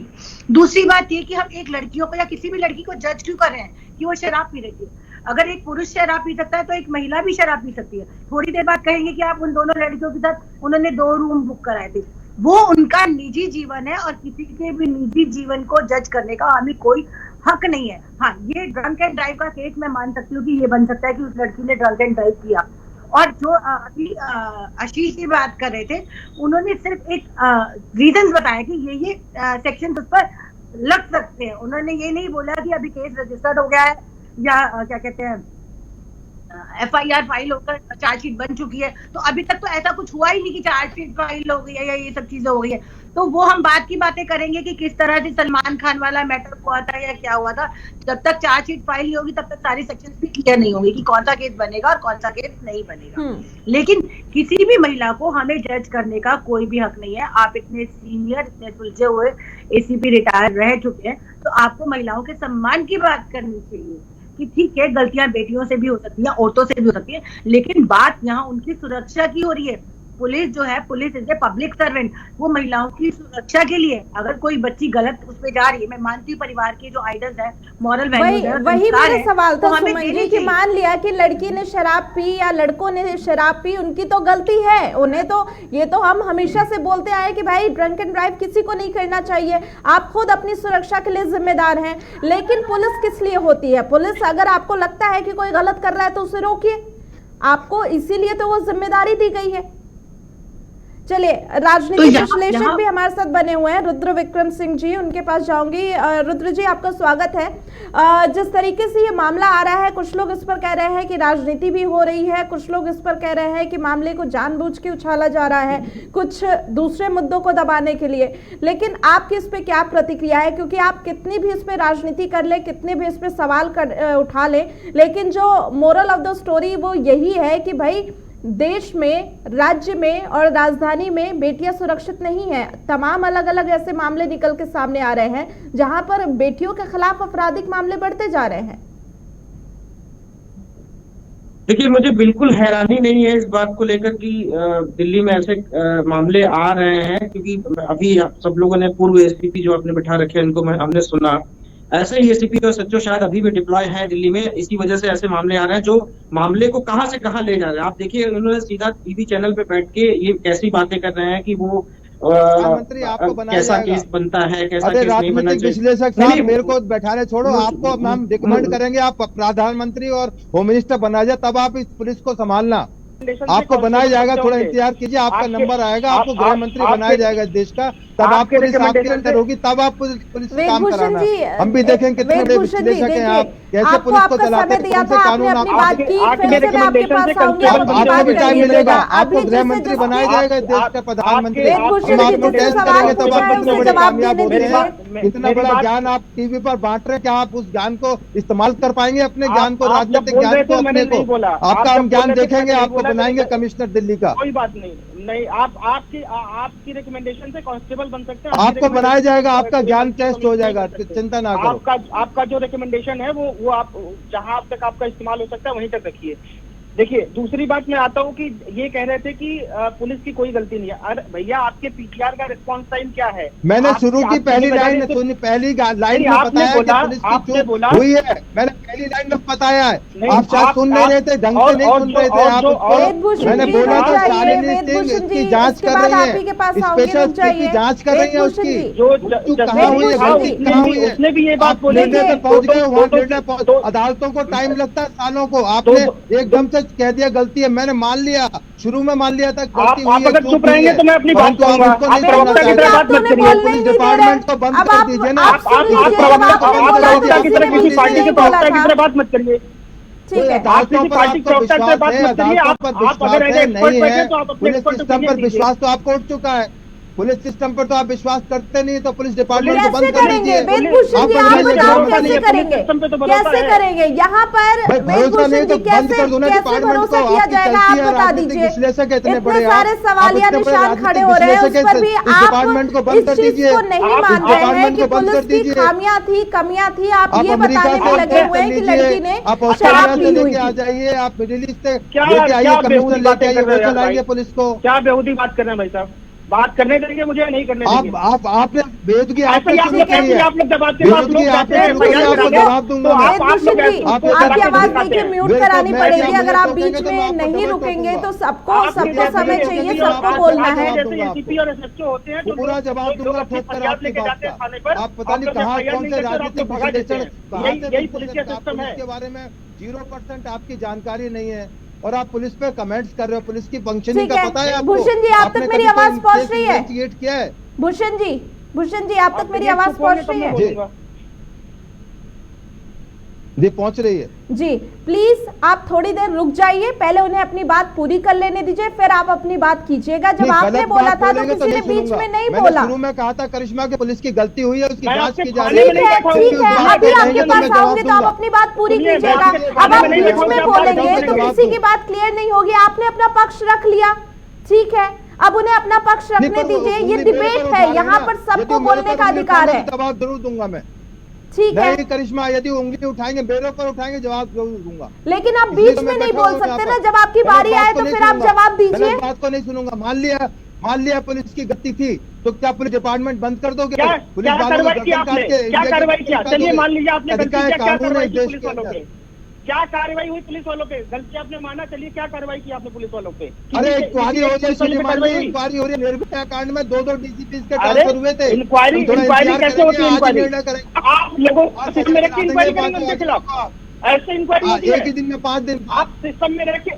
दूसरी बात ये कि हम एक लड़कियों को या किसी भी लड़की को जज क्यों कर रहे हैं कि वो शराब पी रही है। अगर एक पुरुष शराब पी सकता है तो एक महिला भी शराब पी सकती है। थोड़ी देर बाद कहेंगे कि आप उन दोनों लड़कियों के साथ उन्होंने 2 रूम बुक कराए थे। वो उनका निजी जीवन है, और किसी के भी निजी जीवन को जज करने का हमें कोई हक नहीं है। हाँ, ये ड्रंक एंड ड्राइव का केस मैं मान सकती हूँ कि ये बन सकता है कि उस लड़की ने ड्रंक एंड ड्राइव किया। और जो अभी आशीष की बात कर रहे थे, उन्होंने सिर्फ एक रीजन बताया कि ये सेक्शन उस पर लग सकते हैं। उन्होंने ये नहीं बोला कि अभी केस रजिस्टर्ड हो गया है या क्या कहते हैं एफआईआर फाइल होकर चार्जशीट बन चुकी है। तो अभी तक तो ऐसा कुछ हुआ ही नहीं कि चार्जशीट फाइल हो गई है या ये सब चीजें हो गई है। तो वो हम बात की बातें करेंगे कि किस तरह से सलमान खान वाला मैटर हुआ था या क्या हुआ था। जब तक चार्जशीट फाइल नहीं होगी तब तक सारी सेक्शंस भी क्लियर नहीं होंगे कि कौन सा केस बनेगा और कौन सा केस नहीं बनेगा। लेकिन किसी भी महिला को हमें जज करने का कोई भी हक नहीं है। आप इतने सीनियर, इतने सुलझे हुए एसीपी रिटायर रह चुके हैं, तो आपको महिलाओं के सम्मान की बात करनी चाहिए कि ठीक है, गलतियां बेटियों से भी हो सकती हैं, औरतों से भी हो सकती है, लेकिन बात यहाँ उनकी सुरक्षा की हो रही है। पुलिस जो है, police is a public servant, वो महिलाओं की सुरक्षा के लिए। अगर कोई बच्ची गलत उस पे जा रही है, मैं मानती हूँ परिवार के जो आइडल्स है, मॉरल वैल्यूज है, वही मेरा सवाल था तो सुमन जी कि मान लिया कि लड़की ने शराब पी या लड़कों ने शराब पी, उनकी तो गलती है, उन्हें तो ये तो हम हमेशा से बोलते आए कि भाई ड्रंक एंड ड्राइव किसी को नहीं करना चाहिए, आप खुद अपनी सुरक्षा के लिए जिम्मेदार हैं। लेकिन पुलिस किस लिए होती है? पुलिस अगर आपको लगता है कि कोई गलत कर रहा है तो उसे रोकिए, आपको इसीलिए तो वो जिम्मेदारी दी गई है। चलिए, राजनीतिक विश्लेषक भी हमारे साथ बने हुए हैं, रुद्र विक्रम सिंह जी, उनके पास जाऊंगी। रुद्र जी, आपका स्वागत है। जिस तरीके से ये मामला आ रहा है, कुछ लोग इस पर कह रहे हैं कि राजनीति भी हो रही है, कुछ लोग इस पर कह रहे हैं कि मामले को जानबूझ के उछाला जा रहा है कुछ दूसरे मुद्दों को दबाने के लिए। लेकिन आपकी इस पे क्या प्रतिक्रिया है? क्योंकि आप कितनी भी इस पे राजनीति कर ले, कितने भी इस पे सवाल उठा ले, लेकिन जो मोरल ऑफ द स्टोरी वो यही है कि भाई देश में, राज्य में और राजधानी में बेटियां सुरक्षित नहीं है। तमाम अलग अलग ऐसे मामले निकल के सामने आ रहे हैं जहां पर बेटियों के खिलाफ आपराधिक मामले बढ़ते जा रहे हैं। देखिए, मुझे बिल्कुल हैरानी नहीं है इस बात को लेकर कि दिल्ली में ऐसे मामले आ रहे हैं, क्योंकि अभी सब लोगों ने पूर्व एसीपी जो आपने बिठा रखे हैं उनको हमने सुना। ऐसे ही एसीपी और सचिव शायद अभी भी डिप्लॉय है दिल्ली में, इसी वजह से ऐसे मामले आ रहे हैं जो मामले को कहां से कहां ले जा रहे हैं। आप देखिए, उन्होंने सीधा टीवी चैनल पे बैठ के ये कैसी बातें कर रहे हैं कि वो कैसा केस बनता है, कैसा केस नहीं बनना चाहिए। विश्लेषक साहब, मेरे को बैठाने छोड़ो, आपको हम रिकमेंड करेंगे आप प्रधानमंत्री और होम मिनिस्टर बना जाए, तब आप इस पुलिस को संभालना। आपको बनाया जाएगा, थोड़ा इंतजार कीजिए, आपका नंबर आएगा, आपको गृह मंत्री बनाया जाएगा देश का, तब आप पुलिस आपके अंदर होगी, तब आप पुलिस से काम कराना। हम भी देखें कितने बड़े विश्लेषक हैं आप, कैसे पुलिस को चलाते हैं, कौन से कानून आपको भी टाइम मिलेगा, आपको गृह मंत्री बनाया जाएगा देश का प्रधानमंत्री। हम आपको टेस्ट करेंगे तब आप कितने बड़े कामयाब होते हैं। इतना बड़ा ज्ञान आप टीवी पर बांट रहे हैं, क्या आप उस ज्ञान को इस्तेमाल कर पाएंगे, अपने ज्ञान को, राजनीतिक ज्ञान को, अपने को? आपका हम ज्ञान देखेंगे, आपको बनाएंगे कमिश्नर दिल्ली का। कोई बात नहीं, आपकी रिकमेंडेशन से कांस्टेबल बन सकते हैं। आपको बनाया जाएगा, आपका ज्ञान टेस्ट हो जाएगा, चिंता ना करो। आपका जो रिकमेंडेशन है वो आप जहां अब तक आपका इस्तेमाल हो सकता है वहीं तक रखिए। देखिए, दूसरी बात मैं आता हूँ कि ये कह रहे थे कि पुलिस की कोई गलती नहीं है। अरे भैया, आपके पीटीआर का रिस्पांस टाइम क्या है? मैंने शुरू की पहली लाइन सुनी, पहली लाइन में बताया कि पुलिस की चूक हुई है। मैंने पहली लाइन में बताया है। नहीं, आप शायद सुन नहीं रहे थे, ढंग से नहीं सुन रहे थे आप उसको। मैंने बोला था शालिनी सिंह इसकी जांच कर रही है, स्पेशल की जांच कर रही है उसकी, कहाँ हुई है, गलती कहाँ हुई है। उसने भी ये बात बोली निर्णय पे पहुंच गए, वहाँ निर्णय अदालतों को टाइम लगता है सालों को। आपने एकदम से कह दिया गलती है, मैंने मान लिया, शुरू में मान लिया था गलती हुई है। आप अगर चुप रहेंगे तो मैं अपनी बात कहूंगा। पुलिस डिपार्टमेंट को बंद कर दीजिए ना। आप प्रवक्ता की तरह किसी पार्टी के प्रवक्ता की तरह बात मत करिए। ठीक है, आप किसी पार्टी के प्रवक्ता की तरह बात मत करिए। आप अगर एक्सपर्ट बैठे तो आप अपने पुलिस एक्सपर्ट सिस्टम पर विश्वास तो आपको उठ चुका है। पुलिस सिस्टम पर तो आप विश्वास करते नहीं, तो पुलिस डिपार्टमेंट को बंद कर करेंगे दीजिए। वेदभूषण जी, आप बताओ कैसे करेंगे, कैसे करेंगे यहाँ पर भरोसा नहीं तो बंद कर दो ना कैसे डिपार्टमेंट भरोसा को। किया जाएगा, आप बता दीजिए। विश्लेषक इतने इतने बड़े सारे सवालिया निशान खड़े हो रहे हैं, उस पर भी आप डिपार्टमेंट को बंद कर इस चीज दीजिए। को नहीं मान रहे हैं कि पुलिस की खामियां थी, कमियां थी। आप ये बताने में लगे हुए हैं कि लड़की ने आप शराब ऑस्ट्रेलिया पी से हुई लेके आ थी। जाइए, आप मिडिल ईस्ट से क्या लेके आइए, कमिश्नर लेके बातें आइए, कर वो रहे हैं चलाएंगे भाई? पुलिस को। क्या बेहूदी बात कर रहे हैं भाई साहब? बात करने देंगे मुझे, नहीं करने देंगे? आपने बेदगी ऐसे आपने ही आप शुरू लोग करी कहते है। हैं, आप लोग दबाते हैं, आप लोग जाते हैं, आपको जवाब दूंगा तो मैं। आप लोग वेदभूषण जी, ऐसे- आपकी आवाज देखिए म्यूट बिल्कुल, करानी मैं पड़ेगी। क्या अगर आप बोलूं, बीच तो मैं में आपको नहीं डबल रुकेंगे ठोकूंगा। तो सबको समय चाहिए, सबको बोलना है। जैसे एसीपी और एसएचओ होते हैं, पूरा जवाब दूंगा ठोक कर आपकी लेके बात जाते हैं थाने का। पर, आप पता नहीं कहाँ कौन से राजनीतिक भगा देते विश्लेषण, हैं। यही पुलिस का सिस्टम है। के बारे में 0% आपकी जानकारी नहीं है और आप पुलिस पे कमेंट्स कर रहे हो। पुलिस की फंक्शनिंग ठीक का है, पता है आपको? भूषण जी, आप तक मेरी आवाज पहुंच रही है? इन्वेस्टिगेट किया है भूषण जी, आप तक मेरी आवाज पहुंच रही है? जी पहुंच रही है जी, प्लीज आप थोड़ी देर रुक जाइए, पहले उन्हें अपनी बात पूरी कर लेने दीजिए, फिर आप अपनी बात कीजिएगा। जब आपने बोला था तो किसी ने बीच में नहीं बोला। शुरू में कहा था करिश्मा की पुलिस की गलती हुई है, उसकी जांच की जा रही ठीक है, अभी आपके पास आऊंगे तो आप अपनी बात पूरी कीजिएगा। अब आप बीच में बोलेंगे तो किसी की बात क्लियर नहीं होगी। आपने अपना पक्ष रख लिया, ठीक है, अब उन्हें अपना पक्ष रखने दीजिए। ये डिबेट है, यहाँ पर सबको बोलने का अधिकार है। जवाब जरूर दूंगा मैं, ठीक है। नहीं करिश्मा, यदि उंगली उठाएंगे, मेरे ऊपर उठाएंगे, जवाब जरूर दूंगा। लेकिन आप बीच में नहीं बोल सकते ना, जब आपकी बारी आए तो फिर आप जवाब दीजिए। बात को नहीं सुनूंगा। मान लिया पुलिस की गलती थी, तो क्या पुलिस डिपार्टमेंट बंद कर दोगे? क्या कार्रवाई की आपने? क्या कार्रवाई किया? चलिए मान लीजिए आपने गलती किया, क्या कार्रवाई की पुलिस वालों पे? क्या कार्रवाई हुई पुलिस वालों पे? गलती आपने माना, चलिए क्या कार्रवाई की आपने पुलिस वालों पे? अरे इंक्वायरी हो रही है, इंक्वायरी हो रही है। निर्भया कांड में 2 डीसीपी के ट्रांसफर हुए थे। इंक्वायरी कैसे होती है? इंक्वायरी आप लोगों सिस्टम में रख के इंक्वायरी करेंगे उनके खिलाफ? ऐसे इंक्वायरी होती है? एक ही दिन में 5 दिन आप सिस्टम में रख के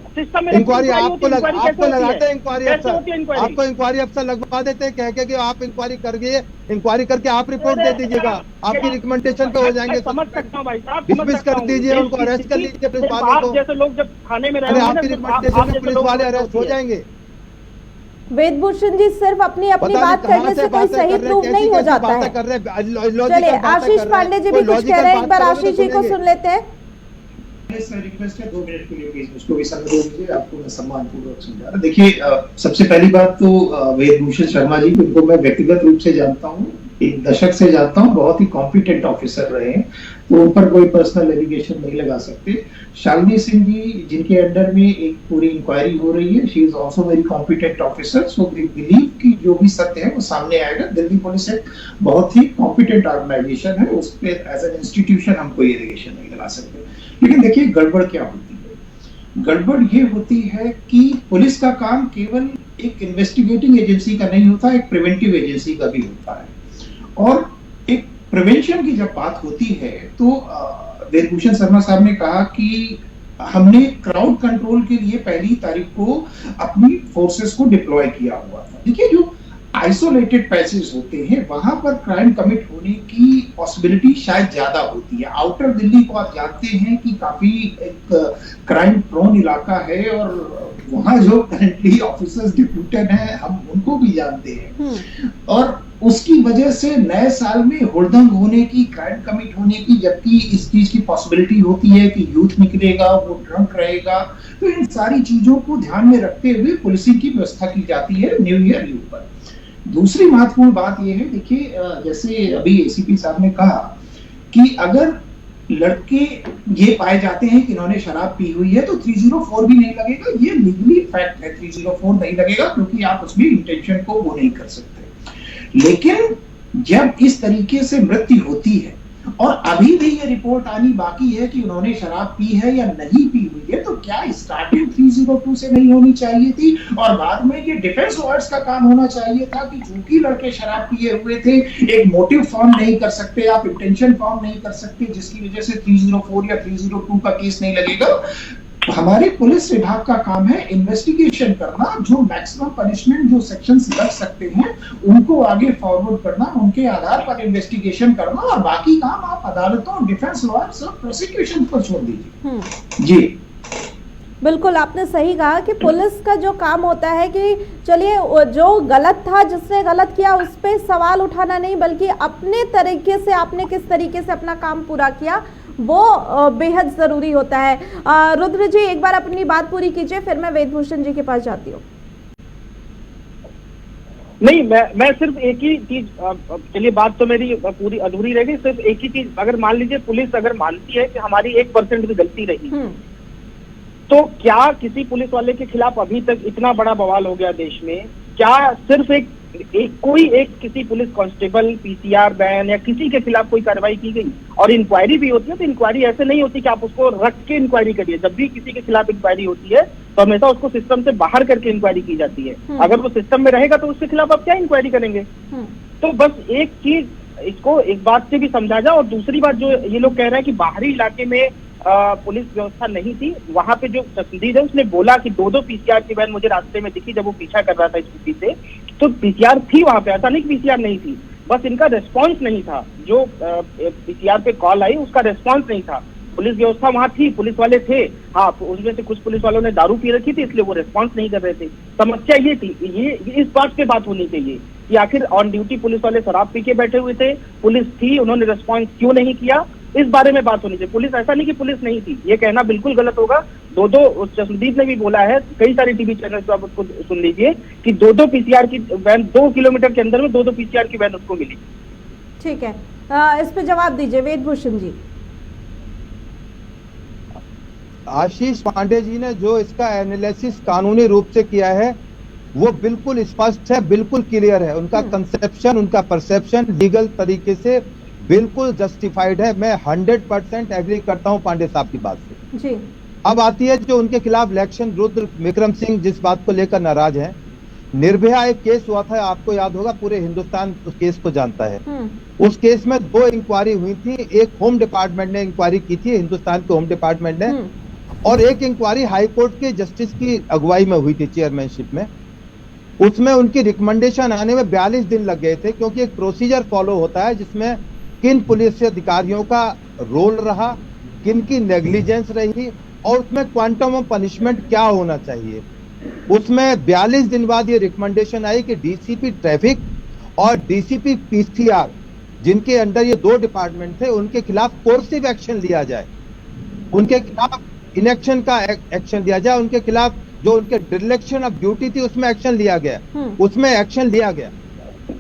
इंक्वायरी आपको लगाते हैं इंक्वायरी कैसे अफसर, होती है इंक्वायरी? आपको इंक्वायरी अफसर लगवा देते हैं, कह के कि आप इंक्वायरी कर गए, इंक्वायरी करके आप रिपोर्ट दे दीजिएगा, आपकी रिकमेंडेशन पे हो जाएंगे। समझ सकता हूँ भाई साहब, डिसमिस कर दीजिए, उनको अरेस्ट कर लीजिए पुलिस वालों को। जैसे लोग जब थाने में अरे आपकी रिकमेंडेशन पे पुलिस वाले अरेस्ट हो जाएंगे। वेदभूषण जी, सिर्फ अपनी बात करने से कोई सही प्रूव नहीं हो जाता है। चलिए आशीष पांडे जी भी कुछ कह रहे हैं, एक बार आशीष जी को सुन लेते हैं। रिक्वेस्ट है 2 मिनट के लिए प्लीज मुझको भी समय दीजिए, आपको मैं सम्मानपूर्वक समझा रहा। देखिए सबसे पहली बात तो वेदभूषण शर्मा जी, उनको मैं व्यक्तिगत रूप से जानता हूँ, 1 दशक से जानता हूँ, बहुत ही कॉम्पिटेंट ऑफिसर रहे हैं, तो उन पर कोई पर्सनल एलिगेशन नहीं लगा सकते। शालिनी सिंह जी जिनके अंडर में एक पूरी इंक्वायरी हो रही है, she is also very competent officer, so we believe कि जो भी सत्य है वो सामने आएगा। दिल्ली पुलिस एक बहुत ही कॉम्पिटेंट ऑर्गेनाइजेशन है, उस पर एज एन इंस्टीट्यूशन हम कोई एलिगेशन नहीं लगा सकते। लेकिन देखिए गड़बड़ क्या होती है? गड़बड़ ये होती है कि पुलिस का काम केवल एक इन्वेस्टिगेटिंग एजेंसी का नहीं होता, एक प्रिवेंटिव एजेंसी का भी होता है। और एक प्रिवेंशन की जब बात होती है तो वेदभूषण शर्मा साहब ने कहा कि हमने क्राउड कंट्रोल के लिए 1 तारीख को अपनी फोर्सेस को डिप्लॉय किया हुआ था। देखिए जो आइसोलेटेड पैसेज होते हैं वहां पर क्राइम कमिट होने की पॉसिबिलिटी शायद ज्यादा होती है। आउटर दिल्ली को आप जानते हैं कि काफी एक क्राइम प्रोन इलाका है और वहां जो करंटली ऑफिसर्स डिप्यूटेड हैं हम उनको भी जानते हैं, और उसकी वजह से नए साल में हुड़दंग होने की, क्राइम कमिट होने की, जबकि इस चीज की पॉसिबिलिटी होती है कि यूथ निकलेगा, वो ड्रंक रहेगा, तो इन सारी चीजों को ध्यान में रखते हुए पुलिसिंग की व्यवस्था की जाती है न्यू ईयर ईव पर। दूसरी महत्वपूर्ण बात यह है, देखिए जैसे अभी एसीपी साहब ने कहा कि अगर लड़के ये पाए जाते हैं कि इन्होंने शराब पी हुई है तो 304 भी नहीं लगेगा। ये लीगली फैक्ट है, 304 नहीं लगेगा क्योंकि आप उसमें इंटेंशन को वो नहीं कर सकते। लेकिन जब इस तरीके से मृत्यु होती है और अभी भी ये रिपोर्ट आनी बाकी है कि उन्होंने शराब पी है या नहीं पी हुई है। तो क्या स्टार्टिंग 302 से नहीं होनी चाहिए थी और बाद में ये डिफेंस लॉयर्स का काम होना चाहिए था कि चूंकि लड़के शराब पिए हुए थे, एक मोटिव फॉर्म नहीं कर सकते आप, इंटेंशन फॉर्म नहीं कर सकते, जिसकी वजह से 304 या 302 का केस नहीं लगेगा। हमारे पुलिस विभाग का काम है इन्वेस्टिगेशन करना, जो मैक्सिमम पनिशमेंट जो सेक्शंस लग सकते हैं उनको आगे फॉरवर्ड करना, उनके आधार पर इन्वेस्टिगेशन करना, और बाकी काम आप अदालतों, डिफेंस लॉयर्स और प्रोसिक्यूशन पर छोड़ दीजिए। जी बिल्कुल, आपने सही कहा कि पुलिस का जो काम होता है कि चलिए जो गलत था, जिसने गलत किया उस पर सवाल उठाना नहीं, बल्कि अपने तरीके से आपने किस तरीके से अपना काम पूरा किया वो बेहद जरूरी होता है। रुद्र जी एक बार अपनी बात पूरी कीजिए, फिर मैं वेदभूषण जी के पास जाती हूँ। नहीं, मैं सिर्फ एक ही चीज, चलिए बात तो मेरी पूरी अधूरी रहेगी, सिर्फ एक ही चीज, अगर मान लीजिए पुलिस अगर मानती है कि हमारी 1% भी गलती रही, तो क्या किसी पुलिस वाले के खिलाफ अभी तक इतना बड़ा बवाल हो गया देश में? क्या सिर्फ किसी पुलिस कांस्टेबल, पीसीआर बैन या किसी के खिलाफ कोई कार्रवाई की गई? और इंक्वायरी भी होती है तो इंक्वायरी ऐसे नहीं होती कि आप उसको रख के इंक्वायरी करिए। जब भी किसी के खिलाफ इंक्वायरी होती है तो हमेशा उसको सिस्टम से बाहर करके इंक्वायरी की जाती है। अगर वो सिस्टम में रहेगा तो उसके खिलाफ आप क्या इंक्वायरी करेंगे? तो बस एक चीज, इसको एक बात से भी समझा जाए। और दूसरी बात, जो ये लोग कह रहे हैं कि बाहरी इलाके में पुलिस व्यवस्था नहीं थी, वहां पे जो तस्दीर है उसने बोला कि 2 पीसीआर की वैन मुझे रास्ते में दिखी जब वो पीछा कर रहा था स्कूटी से, तो पीसीआर थी वहां पे, ऐसा नहीं कि पीसीआर नहीं थी, बस इनका रेस्पॉन्स नहीं था। जो पीसीआर पे कॉल आई उसका रेस्पॉन्स नहीं था। पुलिस व्यवस्था वहां थी, पुलिस वाले थे, हाँ उसमें से कुछ पुलिस वालों ने दारू पी रखी थी इसलिए वो रेस्पॉन्स नहीं कर रहे थे। समस्या ये थी, ये इस बात पे बात होनी चाहिए कि आखिर ऑन ड्यूटी पुलिस वाले शराब पी के बैठे हुए थे, पुलिस थी, उन्होंने रेस्पॉन्स क्यों नहीं किया, इस बारे में बात होनी चाहिए। पुलिस, ऐसा नहीं कि पुलिस नहीं थी, ये कहना बिल्कुल गलत होगा। 2 चश्मदीप ने भी बोला है, कई सारे टीवी चैनल पे आप उसको सुन लीजिए कि 2 पीसीआर की वैन 2 किलोमीटर के अंदर में 2 पीसीआर की वैन उसको मिली। ठीक है, इस पे जवाब दीजिए वेदभूषण जी। आशीष पांडे जी ने जो इसका एनालिसिस कानूनी रूप से किया है वो बिल्कुल स्पष्ट है, बिल्कुल क्लियर है। उनका कंसेप्शन, उनका परसेप्शन लीगल तरीके से बिल्कुल जस्टिफाइड है। मैं 100% एग्री करता हूं पांडे साहब की बात से जी। अब आती है जो उनके खिलाफ इलेक्शन, रुद्र विक्रम सिंह जिस बात को लेकर नाराज हैं। निर्भया एक केस हुआ था, आपको याद होगा, पूरे हिंदुस्तान उस केस को जानता है। उस केस में 2 इंक्वायरी हुई थी, एक होम डिपार्टमेंट ने इंक्वायरी की थी, हिंदुस्तान के होम डिपार्टमेंट ने, और एक इंक्वायरी हाईकोर्ट के जस्टिस की अगुवाई में हुई थी, चेयरमैनशिप में। उसमें उनकी रिकमेंडेशन आने में 42 दिन लग गए थे, क्योंकि एक प्रोसीजर फॉलो होता है जिसमें किन पुलिस अधिकारियों का रोल रहा, किन की नेग्लिजेंस रही, और उसमें क्वांटम ऑफ पनिशमेंट क्या होना चाहिए। उसमें 42 दिन बाद ये रिकमेंडेशन आई कि डीसीपी ट्रैफिक और डीसीपी पीसीआर, जिनके अंडर ये 2 डिपार्टमेंट थे, उनके खिलाफ कोर्सिव एक्शन लिया जाए, उनके खिलाफ इनेक्शन का एक्शन लिया जाए, उनके खिलाफ जो उनके डिरेक्शन ऑफ ड्यूटी थी उसमें एक्शन लिया गया, उसमें एक्शन लिया गया।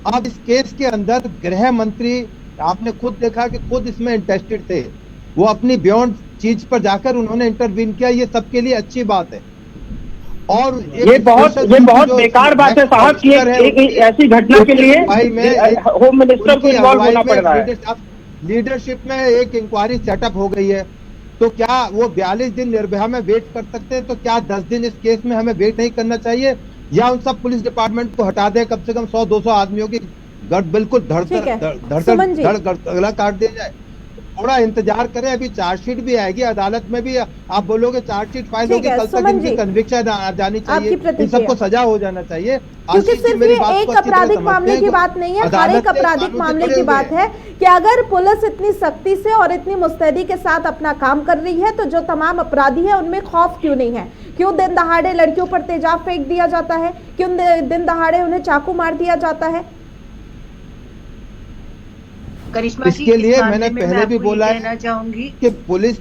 अब इस केस के अंदर गृह मंत्री, आपने खुद देखा कि खुद इसमें इंटरेस्टेड थे, वो अपनी बियॉन्ड चीज पर जाकर उन्होंने इंटरवीन किया, ये सबके लिए अच्छी बात है। और ये बहुत बेकार बात है साहब कि ऐसी घटना के लिए होम मिनिस्टर को इन्वॉल्व होना पड़ रहा है। लीडरशिप में एक इंक्वायरी सेटअप हो गई है, तो क्या वो 42 दिन निर्भया में वेट कर सकते हैं? तो क्या 10 दिन इस केस में हमें वेट नहीं करना चाहिए, या उन सब पुलिस डिपार्टमेंट को हटा दें, कम से कम 100-200 आदमियों की बिल्कुल धड़ गला काट दिया जाए? थोड़ा इंतजार करें, अभी चार्जशीट भी आएगी, अदालत में भी आप बोलोगे चार्जशीट फाइल होगी, कल तक इनकी कन्विक्शन आ जानी चाहिए, इन सबको सजा हो जाना चाहिए। क्योंकि सिर्फ ये एक आपराधिक मामले की बात नहीं है, हर एक आपराधिक मामले की बात है कि अगर पुलिस इतनी सख्ती से और इतनी मुस्तैदी के साथ अपना काम कर रही है तो जो तमाम अपराधी है उनमें खौफ क्यों नहीं है? क्यों दिन दहाड़े लड़कियों पर तेजाब फेंक दिया जाता है? क्यों दिन दहाड़े उन्हें चाकू मार दिया जाता है? इसके लिए मैंने पहले भी बोला है कि पुलिस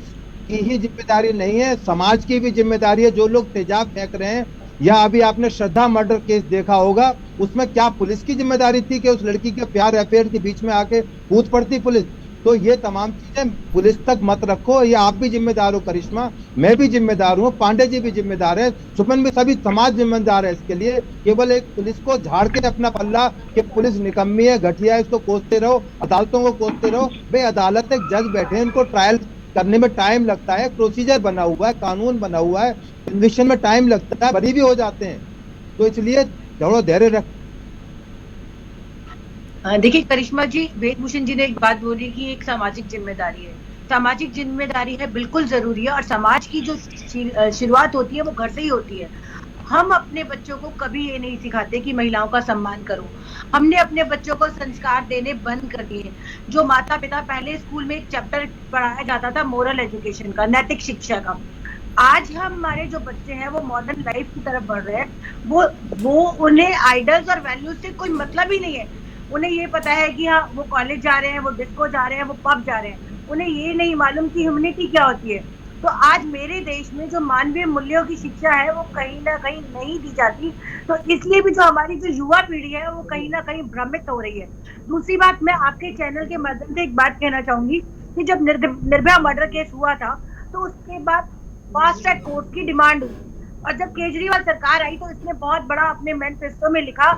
की ही जिम्मेदारी नहीं है, समाज की भी जिम्मेदारी है। जो लोग तेजाब फेंक रहे हैं, या अभी आपने श्रद्धा मर्डर केस देखा होगा, उसमें क्या पुलिस की जिम्मेदारी थी कि उस लड़की के प्यार अफेयर के बीच में आके कूद पड़ती पुलिस? तो ये तमाम चीजें पुलिस तक मत रखो। ये आप भी जिम्मेदार हो करिश्मा, मैं भी जिम्मेदार हूँ, पांडे जी भी जिम्मेदार है, सुमन भी, सभी समाज जिम्मेदार है इसके लिए। केवल एक पुलिस को झाड़ के अपना पल्ला कि पुलिस निकम्मी है, घटिया है, इसको कोसते रहो, अदालतों को कोसते रहो। भाई अदालत एक जज बैठे हैं, इनको ट्रायल करने में टाइम लगता है, प्रोसीजर बना हुआ है, कानून बना हुआ है, कन्विक्शन में टाइम लगता है, बरी भी हो जाते हैं। तो इसलिए थोड़ा धैर्य रख। देखिए करिश्मा जी, वेदभूषण जी ने एक बात बोली कि एक सामाजिक जिम्मेदारी है। सामाजिक जिम्मेदारी है, बिल्कुल जरूरी है, और समाज की जो शुरुआत होती है वो घर से ही होती है। हम अपने बच्चों को कभी ये नहीं सिखाते कि महिलाओं का सम्मान करो। हमने अपने बच्चों को संस्कार देने बंद कर दिए। जो माता पिता, पहले स्कूल में एक चैप्टर पढ़ाया जाता था मोरल एजुकेशन का, नैतिक शिक्षा का, आज हमारे जो बच्चे हैं वो मॉडर्न लाइफ की तरफ बढ़ रहे हैं। वो उन्हें आइडल्स और वैल्यूज से कोई मतलब ही नहीं है। उन्हें ये पता है कि हाँ वो कॉलेज जा रहे हैं, वो डिस्को जा रहे हैं, वो पब जा रहे हैं। उन्हें ये नहीं मालूम कि ह्यूमैनिटी क्या होती है। तो आज मेरे देश में जो मानवीय मूल्यों की शिक्षा है वो कहीं ना कहीं नहीं दी जाती। तो इसलिए भी जो हमारी जो युवा पीढ़ी है वो कहीं ना कहीं भ्रमित हो रही है। दूसरी बात, मैं आपके चैनल के माध्यम से एक बात कहना चाहूंगी कि जब निर्भया मर्डर केस हुआ था तो उसके बाद फास्ट ट्रैक कोर्ट की डिमांड हुई, और जब केजरीवाल सरकार आई तो इसने बहुत बड़ा अपने मैनिफेस्टो में लिखा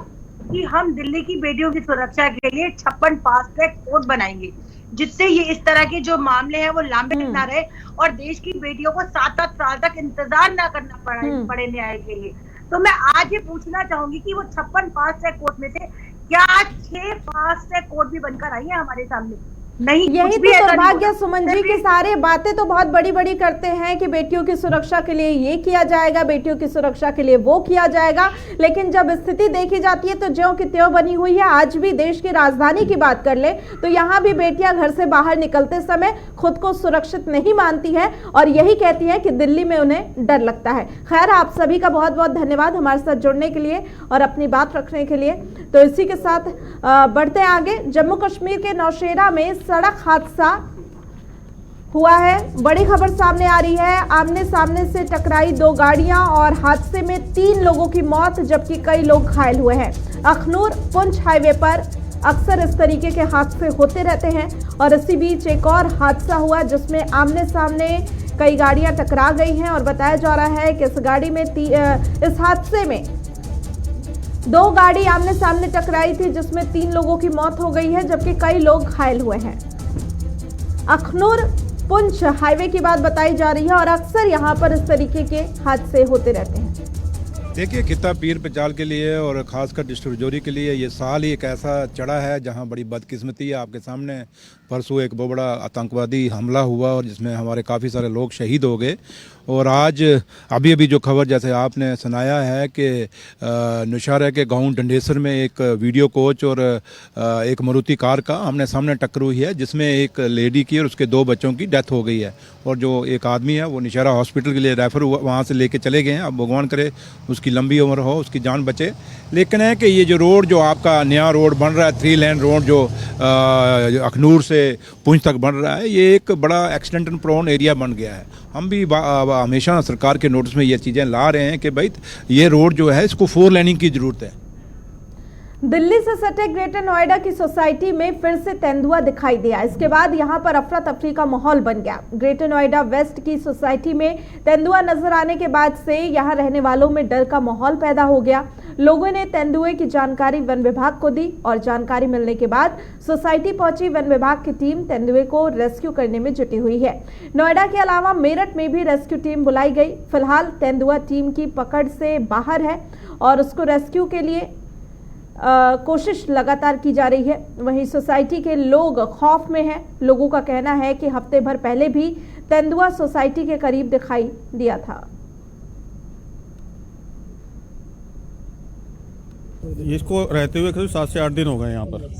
कि हम दिल्ली की बेटियों की सुरक्षा के लिए 56 फास्ट ट्रैक कोर्ट बनाएंगे, जिससे ये इस तरह के जो मामले हैं वो लंबे ना रहे और देश की बेटियों को 7-7 साल तक इंतजार ना करना पड़े न्याय के लिए। तो मैं आज ये पूछना चाहूंगी कि वो 56 फास्ट ट्रैक कोर्ट में से क्या 6 फास्ट ट्रैक कोर्ट भी बनकर आई है हमारे सामने? नहीं। यही तो दुर्भाग्य सुमन जी की सारे बातें तो बहुत बड़ी बड़ी करते हैं कि बेटियों की सुरक्षा के लिए ये किया जाएगा, बेटियों की सुरक्षा के लिए वो किया जाएगा, लेकिन जब स्थिति देखी जाती है तो ज्यों की त्यों बनी हुई है। आज भी देश की राजधानी की बात कर ले तो यहाँ भी बेटियां घर से बाहर निकलते समय खुद को सुरक्षित नहीं मानती है और यही कहती है कि दिल्ली में उन्हें डर लगता है। खैर, आप सभी का बहुत बहुत धन्यवाद हमारे साथ जुड़ने के लिए और अपनी बात रखने के लिए। तो इसी के साथ बढ़ते आगे। जम्मू कश्मीर के नौशेरा में सड़क हादसा हुआ है। बड़ी खबर सामने आ रही है। आमने सामने से टकराई 2 गाड़ियां और हादसे में 3 लोगों की मौत जबकि कई लोग घायल हुए हैं। अखनूर पुंछ हाईवे पर अक्सर इस तरीके के हादसे होते रहते हैं और इसी बीच एक और हादसा हुआ जिसमें आमने सामने कई गाड़ियां टकरा गई हैं और बताया जा रहा है कि इस हादसे में 2 गाड़ी आमने सामने टकराई थी जिसमें 3 लोगों की मौत हो गई है जबकि कई लोग घायल हुए हैं। अखनूर पुंछ हाईवे की बात बताई जा रही है और अक्सर यहां पर इस तरीके के हादसे होते रहते हैं। देखिए, खिता पीर पचाल के लिए और ख़ासकर डिस्ट्रिक्ट जोरी के लिए ये साल ही एक ऐसा चढ़ा है जहां बड़ी बदकिस्मती है। आपके सामने परसों एक बहुत बड़ा आतंकवादी हमला हुआ और जिसमें हमारे काफ़ी सारे लोग शहीद हो गए। और आज अभी अभी जो खबर जैसे आपने सुनाया है कि नौशेरा के गांव डंडेसर में एक वीडियो कोच और एक मारुति कार का आमने सामने टक्कर हुई है जिसमें एक लेडी की और उसके 2 बच्चों की डेथ हो गई है। और जो एक आदमी है वो नौशेरा हॉस्पिटल के लिए रेफ़र हुआ, वहाँ से लेके चले गए हैं। अब भगवान करे उसकी लंबी उम्र हो, उसकी जान बचे। लेकिन है कि ये जो रोड जो आपका नया रोड बन रहा है, 3 लेन रोड जो अखनूर से पुंछ तक बन रहा है, ये एक बड़ा एक्सीडेंट प्रोन एरिया बन गया है। हम भी हमेशा सरकार के नोटिस में ये चीज़ें ला रहे हैं कि भाई ये रोड जो है इसको 4 लेनिंग की ज़रूरत है। दिल्ली से सटे ग्रेटर नोएडा की सोसाइटी में फिर से तेंदुआ दिखाई दिया। इसके बाद यहां पर अफरा तफरी का माहौल बन गया। ग्रेटर नोएडा वेस्ट की सोसाइटी में तेंदुआ नजर आने के बाद से यहां रहने वालों में डर का माहौल पैदा हो गया। लोगों ने तेंदुए की जानकारी वन विभाग को दी और जानकारी मिलने के बाद सोसाइटी पहुंची वन विभाग की टीम तेंदुए को रेस्क्यू करने में जुटी हुई है। नोएडा के अलावा मेरठ में भी रेस्क्यू टीम बुलाई गई। फिलहाल तेंदुआ टीम की पकड़ से बाहर है और उसको रेस्क्यू के लिए कोशिश लगातार की जा रही है। वहीं सोसाइटी के लोग खौफ में हैं। लोगों का कहना है कि हफ्ते भर पहले भी तेंदुआ सोसाइटी के करीब दिखाई दिया था। इसको रहते हुए करीब 7 से 8 दिन हो गए यहाँ पर।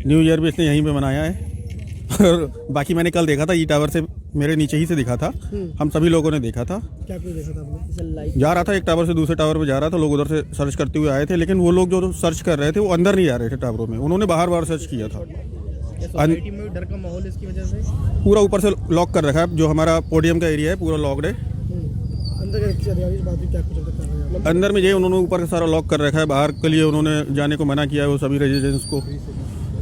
न्यू ईयर भी इसने यहीं पे मनाया है और बाकी मैंने कल देखा था, ई टावर से मेरे नीचे ही से दिखा था। हम सभी लोगों ने देखा था। क्या कुछ देखा था आपने? जा रहा था एक टावर से दूसरे टावर पे जा रहा था, लोग उधर से सर्च करते हुए आए थे, लेकिन वो लोग जो सर्च कर रहे थे वो अंदर नहीं आ रहे थे टावरों में, उन्होंने बाहर सर्च किया था। सोसाइटी में डर का माहौल इसकी वजह से पूरा ऊपर से लॉक कर रखा है। जो हमारा पोडियम का एरिया है पूरा लॉक्ड है। अंदर में जो उन्होंने ऊपर का सारा लॉक कर रखा है, बाहर के लिए उन्होंने जाने को मना किया है वो सभी रेजिडेंट्स को।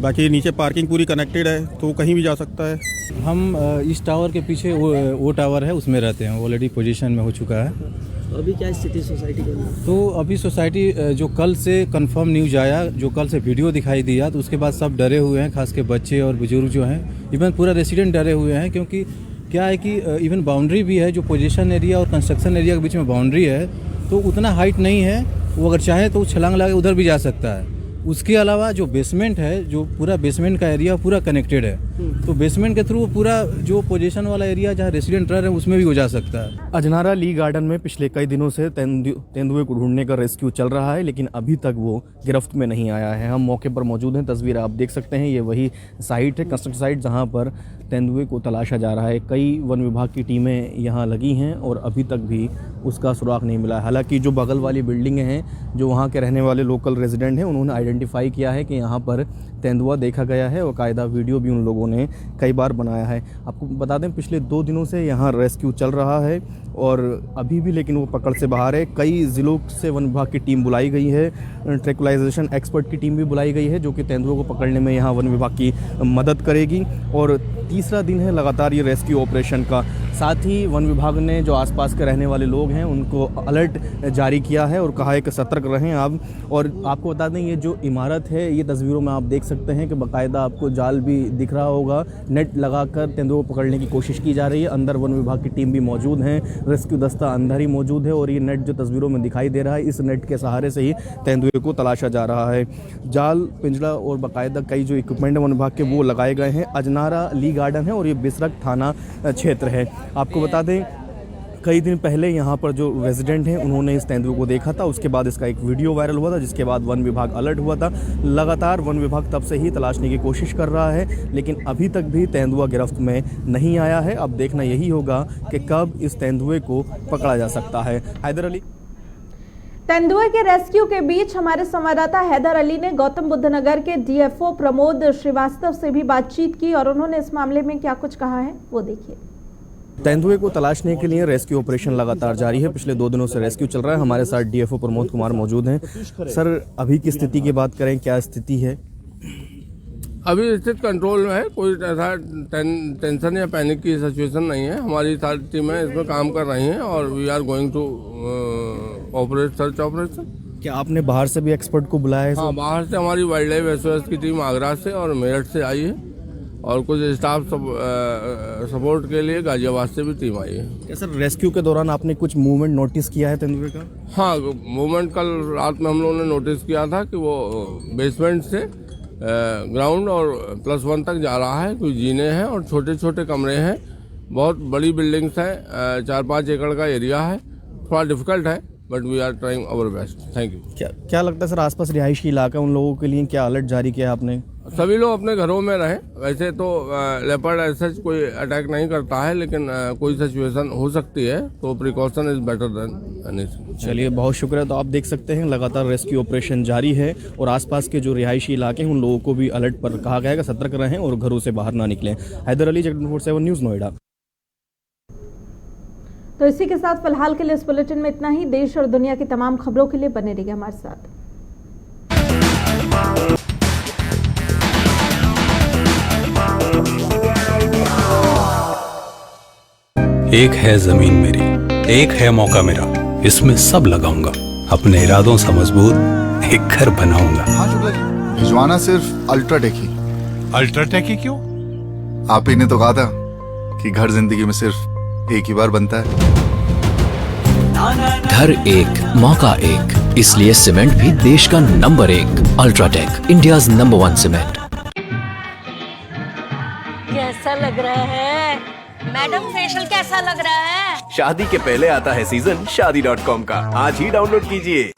बाकी नीचे पार्किंग पूरी कनेक्टेड है तो कहीं भी जा सकता है। हम इस टावर के पीछे वो टावर है उसमें रहते हैं, ऑलरेडी पोजीशन में हो चुका है। अभी क्या स्थिति सोसाइटी की? तो अभी सोसाइटी जो कल से कंफर्म न्यूज आया, जो कल से वीडियो दिखाई दिया, तो उसके बाद सब डरे हुए हैं, खास के बच्चे और बुजुर्ग जो हैं, इवन पूरा रेसिडेंट डरे हुए हैं। क्योंकि क्या है कि इवन बाउंड्री भी है, जो पोजीशन एरिया और कंस्ट्रक्शन एरिया के बीच में बाउंड्री है, तो उतना हाइट नहीं है, वो अगर चाहे तो छलांग लगा उधर भी जा सकता है। उसके अलावा जो बेसमेंट है, जो पूरा बेसमेंट का एरिया पूरा कनेक्टेड है, तो बेसमेंट के थ्रू पूरा जो पोजीशन वाला एरिया जहाँ रेसिडेंट रह रहे हैं उसमें भी हो जा सकता है। अजनारा ली गार्डन में पिछले कई दिनों से तेंदुए को ढूंढने का रेस्क्यू चल रहा है, लेकिन अभी तक वो गिरफ्त में नहीं आया है। हम मौके पर मौजूद हैं, तस्वीर आप देख सकते हैं। ये वही साइट है, कंस्ट्रक्शन साइट, जहाँ पर तेंदुए को तलाशा जा रहा है। कई वन विभाग की टीमें यहाँ लगी हैं और अभी तक भी उसका सुराग नहीं मिला है। हालांकि जो बगल वाली बिल्डिंगें हैं, जो वहाँ के रहने वाले लोकल रेजिडेंट हैं, उन्होंने आइडेंटिफाई किया है कि यहाँ पर तेंदुआ देखा गया है और कायदा वीडियो भी उन लोगों ने कई बार बनाया है। आपको बता दें पिछले 2 दिनों से यहाँ रेस्क्यू चल रहा है और अभी भी लेकिन वो पकड़ से बाहर है। कई ज़िलों से वन विभाग की टीम बुलाई गई है, ट्रैंक्विलाइजेशन एक्सपर्ट की टीम भी बुलाई गई है, जो कि तेंदुओं को पकड़ने में यहाँ वन विभाग की मदद करेगी। और तीसरा दिन है लगातार ये रेस्क्यू ऑपरेशन का। साथ ही वन विभाग ने जो आसपास के रहने वाले लोग हैं उनको अलर्ट जारी किया है और कहा है कि सतर्क रहें आप। और आपको बता दें ये जो इमारत है, ये तस्वीरों में आप देख सकते हैं कि बाकायदा आपको जाल भी दिख रहा होगा, नेट लगाकर तेंदुओं को पकड़ने की कोशिश की जा रही है। अंदर वन विभाग की टीम भी मौजूद है, रेस्क्यू दस्ता अंदर ही मौजूद है और ये नेट जो तस्वीरों में दिखाई दे रहा है, इस नेट के सहारे से ही तेंदुए को तलाशा जा रहा है। जाल, पिंजरा और बाकायदा कई जो इक्विपमेंट है वन विभाग के वो लगाए गए हैं। अजनारा ली गार्डन है और ये बिसरक थाना क्षेत्र है। आपको बता दें कई दिन पहले यहाँ पर जो रेजिडेंट हैं उन्होंने इस तेंदुए को देखा था, उसके बाद इसका एक वीडियो वायरल हुआ था, जिसके बाद वन विभाग अलर्ट हुआ था। लगातार वन विभाग तब से ही तलाशने की कोशिश कर रहा है, लेकिन अभी तक भी तेंदुआ गिरफ्त में नहीं आया है। अब देखना यही होगा कि कब इस तेंदुए को पकड़ा जा सकता है। हैदर अली। तेंदुए के रेस्क्यू के बीच हमारे संवाददाता हैदर अली ने गौतम बुद्ध नगर के डीएफओ प्रमोद श्रीवास्तव से भी बातचीत की और उन्होंने इस मामले में क्या कुछ कहा है वो देखिए। तेंदुए को तलाशने के लिए रेस्क्यू ऑपरेशन लगातार जारी है। पिछले 2 दिनों से रेस्क्यू चल रहा है। हमारे साथ डीएफओ प्रमोद कुमार मौजूद हैं। सर, अभी की स्थिति की बात करें, क्या स्थिति है? अभी स्थिति कंट्रोल में है, कोई ऐसा टेंशन या पैनिक की सिचुएशन नहीं है। हमारी सारी टीमें इसमें काम कर रही हैं और we are going to operate search operation. क्या आपने बाहर से भी एक्सपर्ट को बुलाया है? हाँ, बाहर से हमारी वाइल्ड लाइफ एसओएस की टीम आगरा से और मेरठ से आई है और कुछ स्टाफ सपोर्ट के लिए गाजियाबाद से भी टीम आई है। क्या सर रेस्क्यू के दौरान आपने कुछ मूवमेंट नोटिस किया है तेंदुए का? हाँ, मूवमेंट कल रात में हम लोगों ने नोटिस किया था कि वो बेसमेंट से ग्राउंड और +1 तक जा रहा है। कुछ जीने हैं और छोटे छोटे कमरे हैं। बहुत बड़ी बिल्डिंग्स हैं, 4-5 एकड़ का एरिया है। थोड़ा डिफिकल्ट है but we are trying our best. Thank you. क्या लगता है सर आसपास रिहायशी इलाका उन लोगों के लिए क्या अलर्ट जारी किया आपने? सभी लोग अपने घरों में रहें। वैसे तो लेपर्ड ऐसा कोई अटैक नहीं करता है, लेकिन कोई सिचुएशन हो सकती है तो precaution is better than anything. चलिए, बहुत शुक्रिया। तो आप देख सकते हैं लगातार रेस्क्यू ऑपरेशन जारी है और आसपास के जो रिहायशी इलाके हैं उन लोगों को भी अलर्ट पर कहा गया है कि सतर्क रहें और घरों से बाहर ना निकलें। हैदर अली, जगत 24/7 न्यूज़, नोएडा। तो इसी के साथ फिलहाल के लिए इस बुलेटिन में इतना ही। देश और दुनिया की तमाम खबरों के लिए बने रहिए हमारे साथ। एक है जमीन मेरी, एक है मौका मेरा, इसमें सब लगाऊंगा, अपने इरादों से मजबूत एक घर बनाऊंगा। हाँ शुक्ला जी, भिजवाना सिर्फ अल्ट्राटेक ही। अल्ट्राटेक ही क्यों? आप ही ने तो कहा था कि घर जिंदगी में सिर्फ एक ही बार बनता है। घर एक, मौका एक, इसलिए सीमेंट भी देश का number 1। UltraTech, India's number 1 cement. कैसा लग रहा है मैडम? फेशियल कैसा लग रहा है? शादी के पहले आता है सीजन शादी.com का। आज ही डाउनलोड कीजिए।